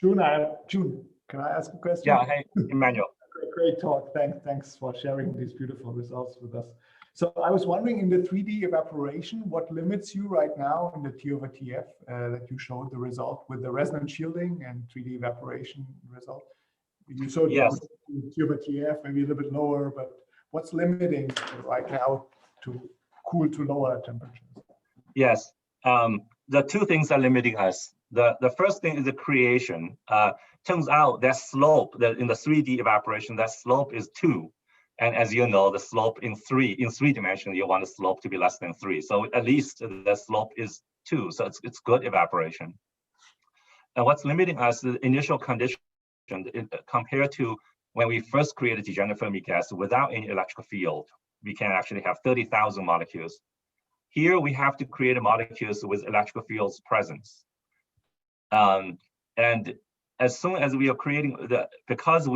Jun, can I ask a question? Yeah, hey, Emmanuel. Great talk. Thanks for sharing these beautiful results with us. So I was wondering, in the 3D evaporation, what limits you right now in the T/TF that you showed the result with the resonant shielding and 3D evaporation result? You showed yes. T/TF maybe a little bit lower, but what's limiting right now to cool to lower temperatures? Yes, the two things are limiting us. The first thing is the creation. Turns out that slope that in the 3D evaporation, that slope is 2. And as you know, the slope in three dimensions, you want the slope to be less than 3. So at least the slope is 2. So it's good evaporation. And what's limiting us is the initial condition compared to when we first created degenerate Fermi gas without any electrical field. We can actually have 30,000 molecules. Here we have to create molecules with electrical fields presence. And as soon as we are creating because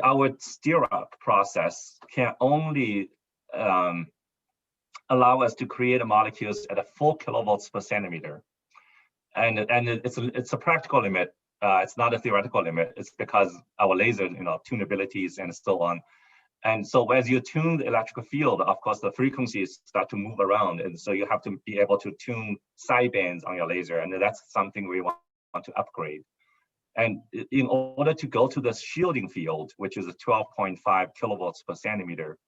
our stir-up process can only allow us to create molecules at 4 kilovolts per centimeter, and it's a practical limit. It's not a theoretical limit. It's because our laser, tunabilities and so on. And so as you tune the electrical field, of course, the frequencies start to move around, and so you have to be able to tune sidebands on your laser, and that's something we want to upgrade. And in order to go to the shielding field, which is a 12.5 kilovolts per centimeter,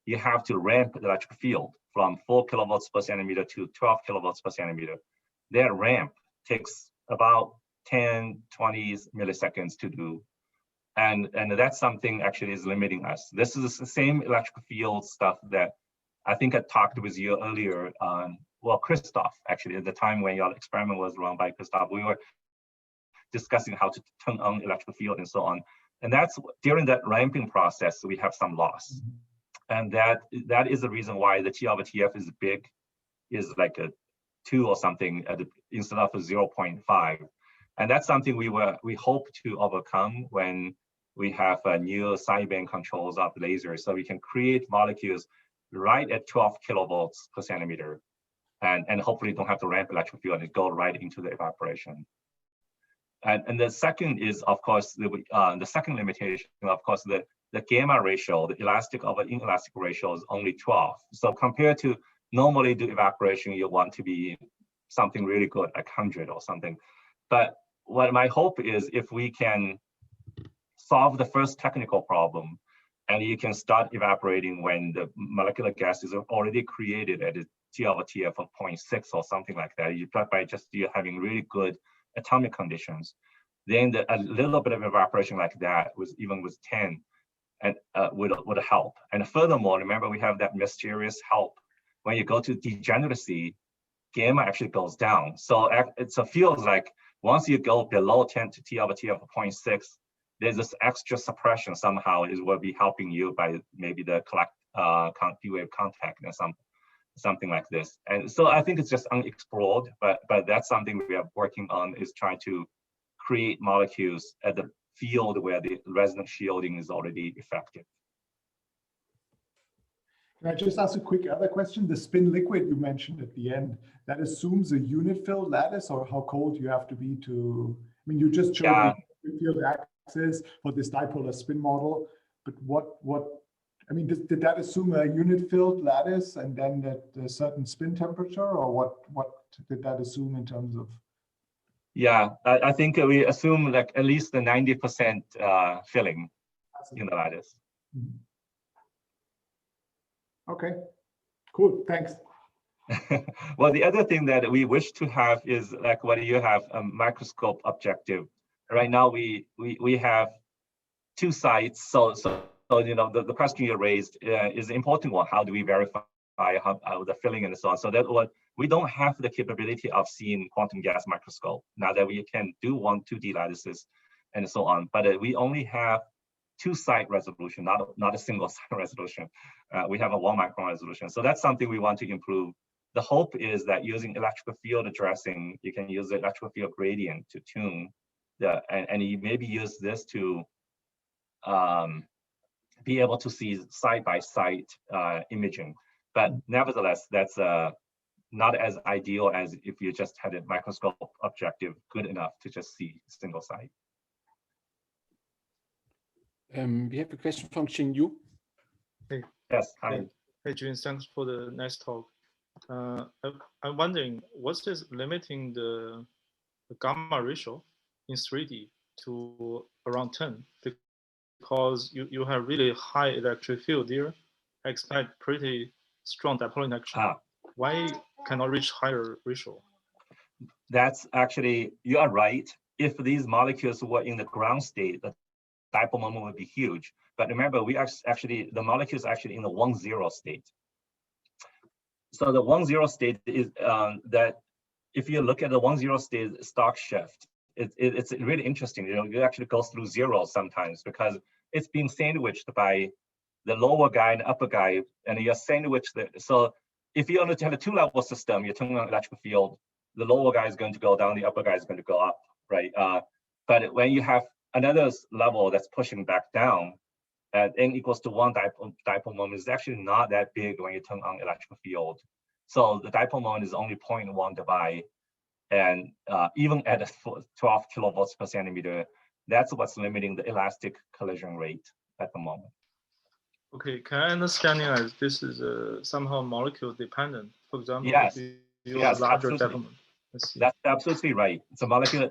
you have to ramp the electric field from 4 kilovolts per centimeter to 12 kilovolts per centimeter. That ramp takes about 10, 20 milliseconds to do. And that's something actually is limiting us. This is the same electric field stuff that I think I talked with you earlier on, well, Christoph, actually, at the time when your experiment was run by Christoph, we were discussing how to turn on electric field and so on. And that's during that ramping process, we have some loss. And that is the reason why the T/TF is big, is like a 2 or something instead of a 0.5. And that's something we hope to overcome when we have new sideband controls of lasers, so we can create molecules right at 12 kilovolts per centimeter, and hopefully don't have to ramp electric field and go right into the evaporation. And the second is, of course, the second limitation, of course, the gamma ratio, the elastic over inelastic ratio is only 12. So compared to normally do evaporation, you want to be something really good, like 100 or something. But what my hope is, if we can solve the first technical problem, and you can start evaporating when the molecular gas is already created at a T/TF of 0.6 or something like that, by just having really good atomic conditions, then a little bit of evaporation like that, even with 10, and would help. And furthermore, remember, we have that mysterious help. When you go to degeneracy, gamma actually goes down. So it feels like once you go below 10 to T/TF of 0.6, there's this extra suppression somehow will be helping you by maybe the D-wave contact and something like this. And so I think it's just unexplored, but that's something we are working on, is trying to create molecules at the field where the resonant shielding is already effective. Can I just ask a quick other question? The spin liquid you mentioned at the end, that assumes a unit-filled lattice, or how cold you have to be to, I mean, you just showed the field axis for this dipolar spin model, but I mean, did that assume a unit-filled lattice and then that a certain spin temperature, or what did that assume in terms of? Yeah, I think we assume like at least the 90% filling in the lattice. Okay, cool, thanks. Well, the other thing that we wish to have is like what you have a microscope objective. Right now we have two sites. So you know the question you raised is an important one. How do we verify how the filling and so on? So that what we don't have the capability of seeing quantum gas microscope now that we can do 1-2D lattices and so on. But we only have 2-site resolution, not a single site resolution. We have a 1 micron resolution. So that's something we want to improve. The hope is that using electrical field addressing, you can use the electrical field gradient to tune and you maybe use this to be able to see side-by-side imaging. But nevertheless, that's not as ideal as if you just had a microscope objective good enough to just see single site. We have a question from Jun Ye. Hey. Yes, hi. Hey, Jun, thanks for the nice talk. I'm wondering, what's this limiting the gamma ratio in 3D to around 10? Because you have really high electric field there. I expect pretty strong dipole interaction. Why cannot reach higher ratio? That's actually, you are right. If these molecules were in the ground state, the dipole moment would be huge. But remember, we are actually, the molecules are actually in the 1-0 state. So the 1-0 state is that if you look at the 1-0 state stock shift, it's really interesting. You know, it actually goes through zero sometimes because it's being sandwiched by the lower guy and the upper guy, and you're sandwiched. So if you only have a 2-level system, you turn on electric field, the lower guy is going to go down, the upper guy is going to go up, right? But when you have another level that's pushing back down, at n equals to 1 dipole moment is actually not that big when you turn on electrical field. So the dipole moment is only 0.1 dBi, and even at 12 kilovolts per centimeter, that's what's limiting the elastic collision rate at the moment. Okay, can I understand as this is somehow molecule dependent? For example, yes, if you use a larger dipole moment. That's absolutely right. It's a molecule.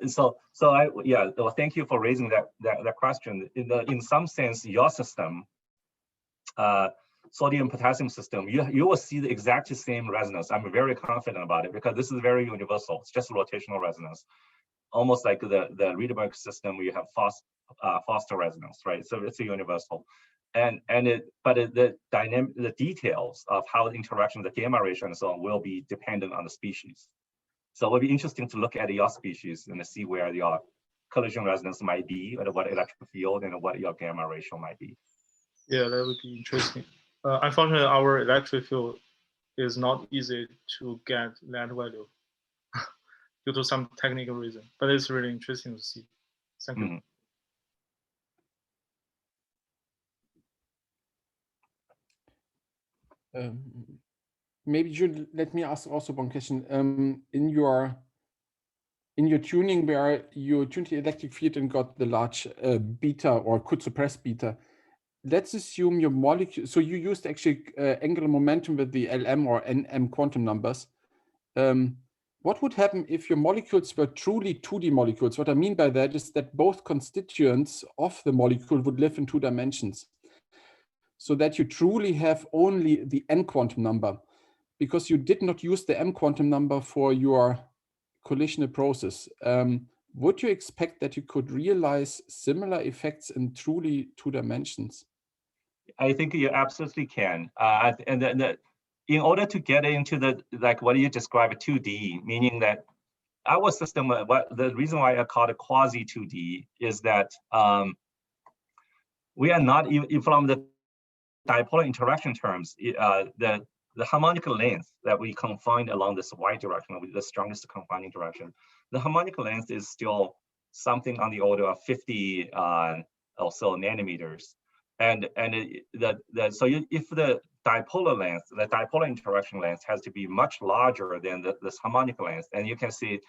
Well, thank you for raising that question. In some sense, your system, sodium potassium system, you will see the exact same resonance. I'm very confident about it because this is very universal. It's just rotational resonance, almost like the Rydberg system where you have Foster resonance, right? So it's a universal. The details of how the interaction, the gamma ratio and so on will be dependent on the species. So it will be interesting to look at your species and to see where your collision resonance might be, or what electric field and what your gamma ratio might be. Yeah, that would be interesting. Unfortunately, our electric field is not easy to get that value due to some technical reason, but it's really interesting to see. Thank you. Maybe Jun, let me ask also one question. In your tuning where you tuned the electric field and got the large beta or could suppress beta, let's assume your molecule, so you used actually angular momentum with the LM or NM quantum numbers. What would happen if your molecules were truly 2D molecules? What I mean by that is that both constituents of the molecule would live in 2 dimensions, so that you truly have only the N quantum number, because you did not use the M quantum number for your collisional process. Would you expect that you could realize similar effects in truly 2 dimensions? I think you absolutely can. And then in order to get into like what you described 2D, meaning that our system, the reason why I call it quasi 2D is that we are not even from the dipolar interaction terms, the harmonic length that we confine along this y direction, the strongest confining direction, the harmonic length is still something on the order of 50 or so nanometers. So if the dipolar length, the dipolar interaction length has to be much larger than this harmonic length, and you can see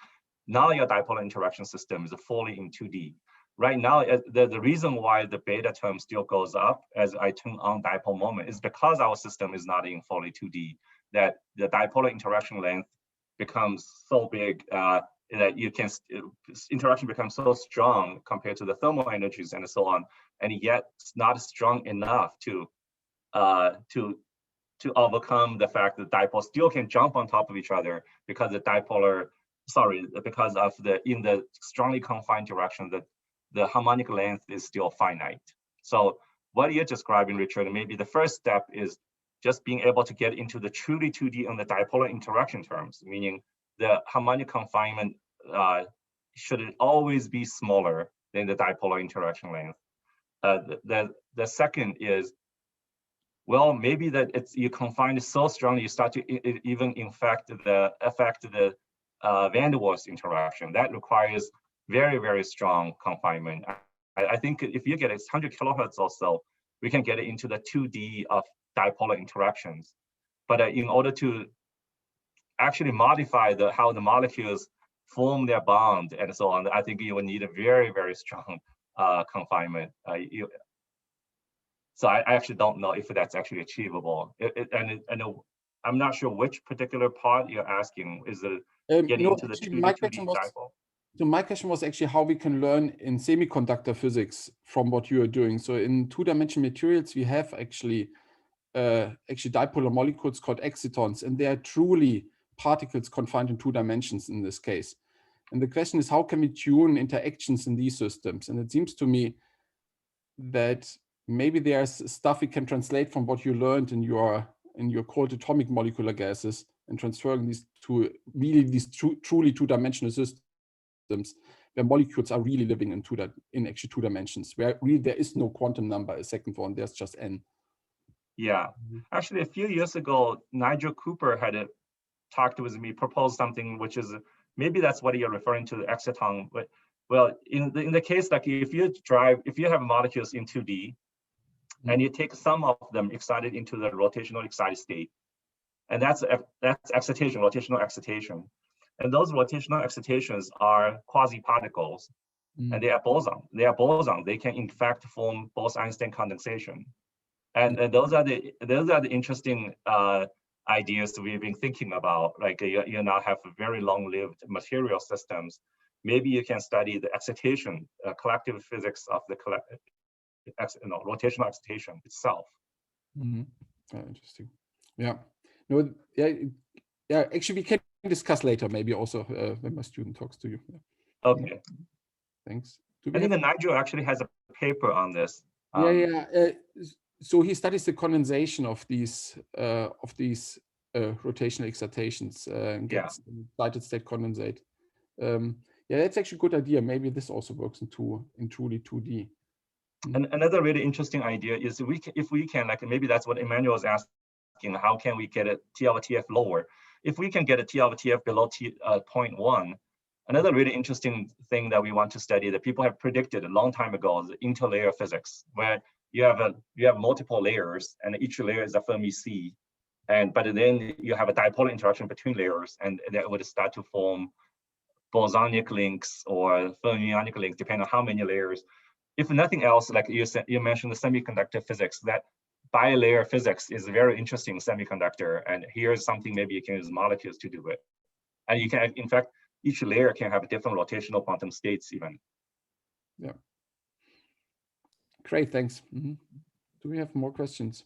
now your dipolar interaction system is fully in 2D. Right now, the reason why the beta term still goes up as I turn on dipole moment is because our system is not in fully 2D, that the dipolar interaction length becomes so big that you can, interaction becomes so strong compared to the thermal energies and so on, and yet it's not strong enough to to overcome the fact that dipoles still can jump on top of each other because the dipolar, because of in the strongly confined direction that the harmonic length is still finite. So what you're describing, Richard, maybe the first step is just being able to get into the truly 2D on the dipolar interaction terms, meaning the harmonic confinement should always be smaller than the dipolar interaction length. The second is, well, maybe that you confine it so strongly you start to even affect the van der Waals interaction. That requires very, very strong confinement. I think if you get it 100 kilohertz or so, we can get it into the 2D of dipolar interactions. But in order to actually modify how the molecules form their bond and so on, I think you will need a very, very strong confinement. So I actually don't know if that's actually achievable. And I'm not sure which particular part you're asking. Is it getting into the 2D dipole? So my question was actually how we can learn in semiconductor physics from what you are doing. So in two-dimensional materials, we have actually dipolar molecules called excitons, and they are truly particles confined in 2 dimensions in this case. And the question is, how can we tune interactions in these systems? And it seems to me that maybe there's stuff we can translate from what you learned in your cold atomic molecular gases and transferring these to really these truly 2-dimensional systems where molecules are really living in actually 2 dimensions, where really there is no quantum number, a second one, there's just n. Yeah, actually a few years ago, Nigel Cooper had talked with me, proposed something which is, maybe that's what you're referring to, the exciton. But well, in the case, like if you have molecules in 2D and you take some of them excited into the rotational excited state, and that's excitation, rotational excitation. And those rotational excitations are quasi-particles, and they are boson. They can in fact form Bose-Einstein condensation. And those are the interesting ideas we've been thinking about. Like you now have very long-lived material systems. Maybe you can study the excitation, collective physics of the rotational excitation itself. Interesting. Yeah. No. Yeah. Actually, we can discuss later. Maybe also when my student talks to you. Yeah. Okay. Thanks. I think Nigel actually has a paper on this. So he studies the condensation of these rotational excitations and gets excited state condensate. Yeah, that's actually a good idea. Maybe this also works in truly 2D. And another really interesting idea is if we can, like maybe that's what Emmanuel was asking, how can we get a T over TF lower? If we can get a T over TF below 0.1, another really interesting thing that we want to study that people have predicted a long time ago is interlayer physics, where you have multiple layers and each layer is a Fermi C. But then you have a dipolar interaction between layers, and that would start to form bosonic links or fermionic links, depending on how many layers. If nothing else, like you mentioned the semiconductor physics, that bilayer physics is a very interesting semiconductor. And here's something maybe you can use molecules to do it. And you can, in fact, each layer can have different rotational quantum states even. Yeah. Great, thanks. Do we have more questions?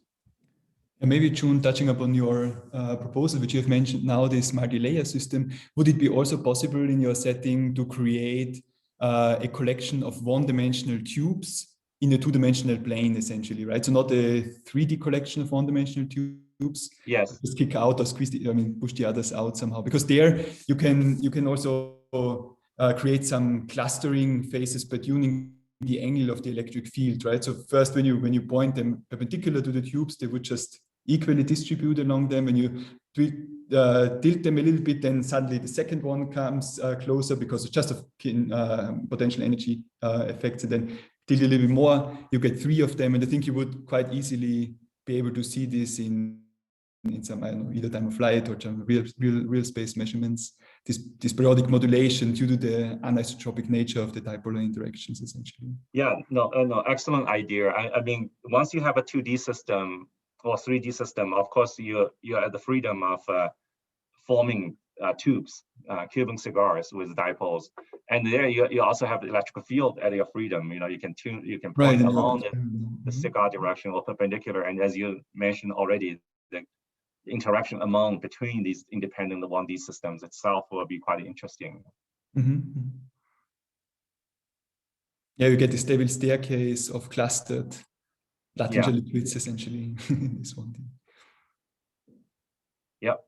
And maybe, Jun, touching upon your proposal, which you have mentioned now, this multi-layer system, would it be also possible in your setting to create a collection of one-dimensional tubes in a two-dimensional plane, essentially, right? So not a 3D collection of one-dimensional tubes. Yes. Just kick out or squeeze push the others out somehow, because there you can also create some clustering phases by tuning the angle of the electric field, right? So first, when you point them perpendicular to the tubes, they would just equally distribute along them. When you tilt them a little bit, then suddenly the second one comes closer because it's just a potential energy effects. And then tilt a little bit more, you get 3 of them. And I think you would quite easily be able to see this in some, I don't know, either time of flight or some real space measurements, this periodic modulation due to the anisotropic nature of the dipolar interactions, essentially. Yeah, no, excellent idea. I mean, once you have a 2D system or 3D system, of course, you're at the freedom of forming tubes, Cuban cigars with dipoles, and there you also have the electrical field at your freedom. You know, you can point along the cigar direction or perpendicular, and as you mentioned already, interaction between these independent 1D systems itself will be quite interesting. Yeah, you get the stable staircase of clustered Latinger liquids essentially. This one thing. Yep.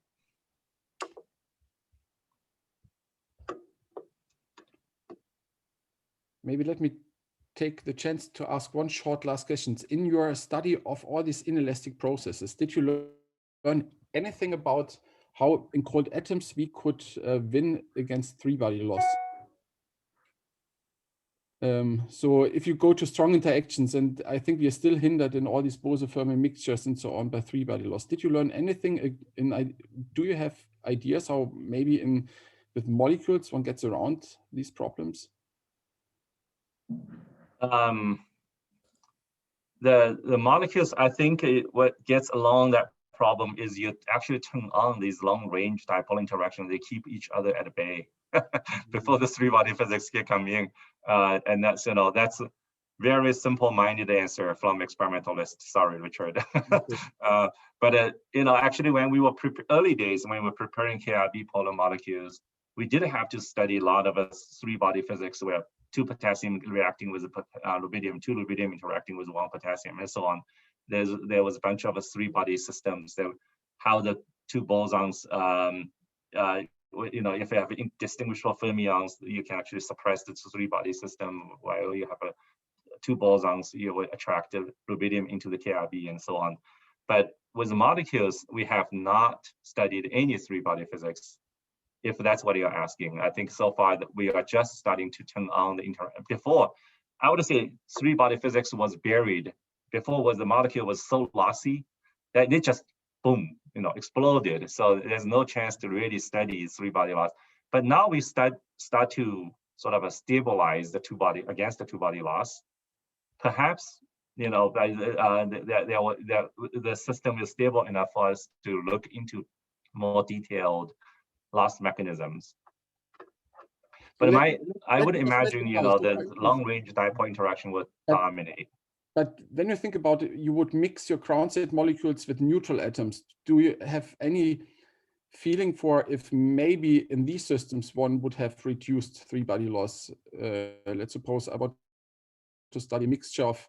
Maybe let me take the chance to ask one short last question. In your study of all these inelastic processes, did you learn anything about how in cold atoms we could win against three-body loss? So if you go to strong interactions, and I think we are still hindered in all these Bose-Fermi mixtures and so on by three-body loss. Did you learn anything do you have ideas how maybe with molecules one gets around these problems? The molecules, I think what gets along that problem is you actually turn on these long-range dipole interactions. They keep each other at bay before the three-body physics can come in. And that's, that's a very simple-minded answer from experimentalists. Sorry, Richard. But actually, when we were early days, when we were preparing KRB polar molecules, we did have to study a lot of three-body physics where 2 potassium reacting with rubidium, 2 rubidium interacting with 1 potassium, and so on. There was a bunch of 3-body systems that how the 2 bosons, if you have indistinguishable fermions, you can actually suppress the 3-body system while you have 2 bosons, you will attract the rubidium into the KRB and so on. But with the molecules, we have not studied any 3-body physics. If that's what you're asking, I think so far that we are just starting to turn on the before, I would say 3-body physics was buried. Before the molecule was so lossy that it just boom, exploded. So there's no chance to really study 3-body loss. But now we start to sort of stabilize the 2-body against the 2-body loss. Perhaps the system is stable enough for us to look into more detailed loss mechanisms. But I would imagine, the long-range dipole interaction would dominate. But when you think about it, you would mix your ground state molecules with neutral atoms. Do you have any feeling for if maybe in these systems one would have reduced 3-body loss? Let's suppose I want to study a mixture of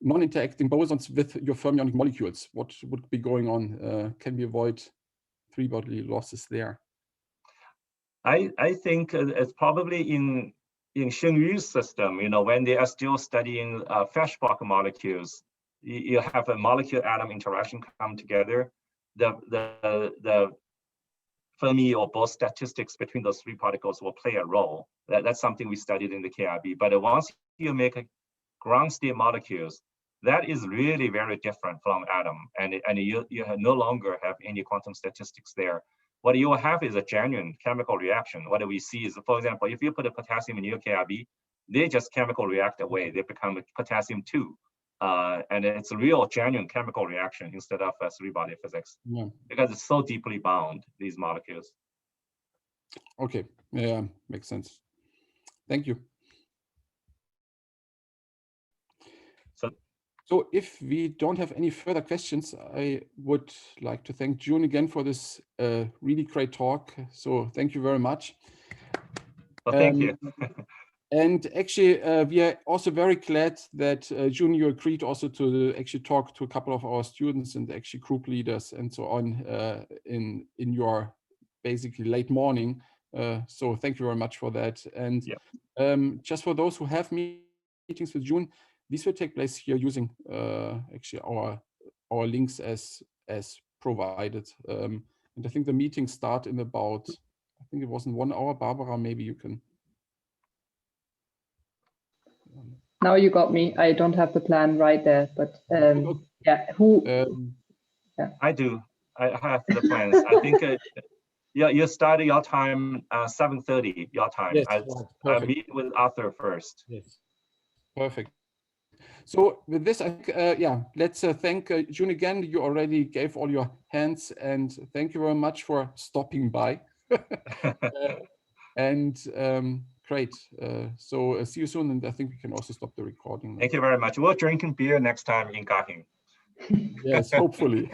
non-interacting bosons with your fermionic molecules. What would be going on? Can we avoid 3-body losses there? I think it's probably in Shengyu's system, when they are still studying Feshbach molecules, you have a molecule-atom interaction come together. The Fermi or Bose statistics between those 3 particles will play a role. That's something we studied in the KRB. But once you make a ground state molecules, that is really very different from atom, and you no longer have any quantum statistics there. What you will have is a genuine chemical reaction. What we see is, for example, if you put a potassium in your KRB, they just chemical react away. They become potassium 2. And it's a real genuine chemical reaction instead of 3-body physics, because it's so deeply bound, these molecules. Okay, yeah, makes sense. Thank you. So if we don't have any further questions, I would like to thank Jun again for this really great talk. So thank you very much. Well, thank you. And actually, we are also very glad that Jun, you agreed also to actually talk to a couple of our students and actually group leaders and so on in your basically late morning. So thank you very much for that. And just for those who have meetings with Jun, these will take place here using actually our links as provided. And I think the meetings start in about, I think it was in 1 hour. Barbara, maybe you can. Now you got me. I don't have the plan right there, but yeah, I do. I have the plans. I think you start your time 7:30 your time. Yes, I meet with Arthur first. Yes, perfect. So with this, let's thank Jun again. You already gave all your hands, and thank you very much for stopping by. Great. So see you soon, and I think we can also stop the recording now. Thank you very much. We're drinking beer next time in Garching. Yes, hopefully.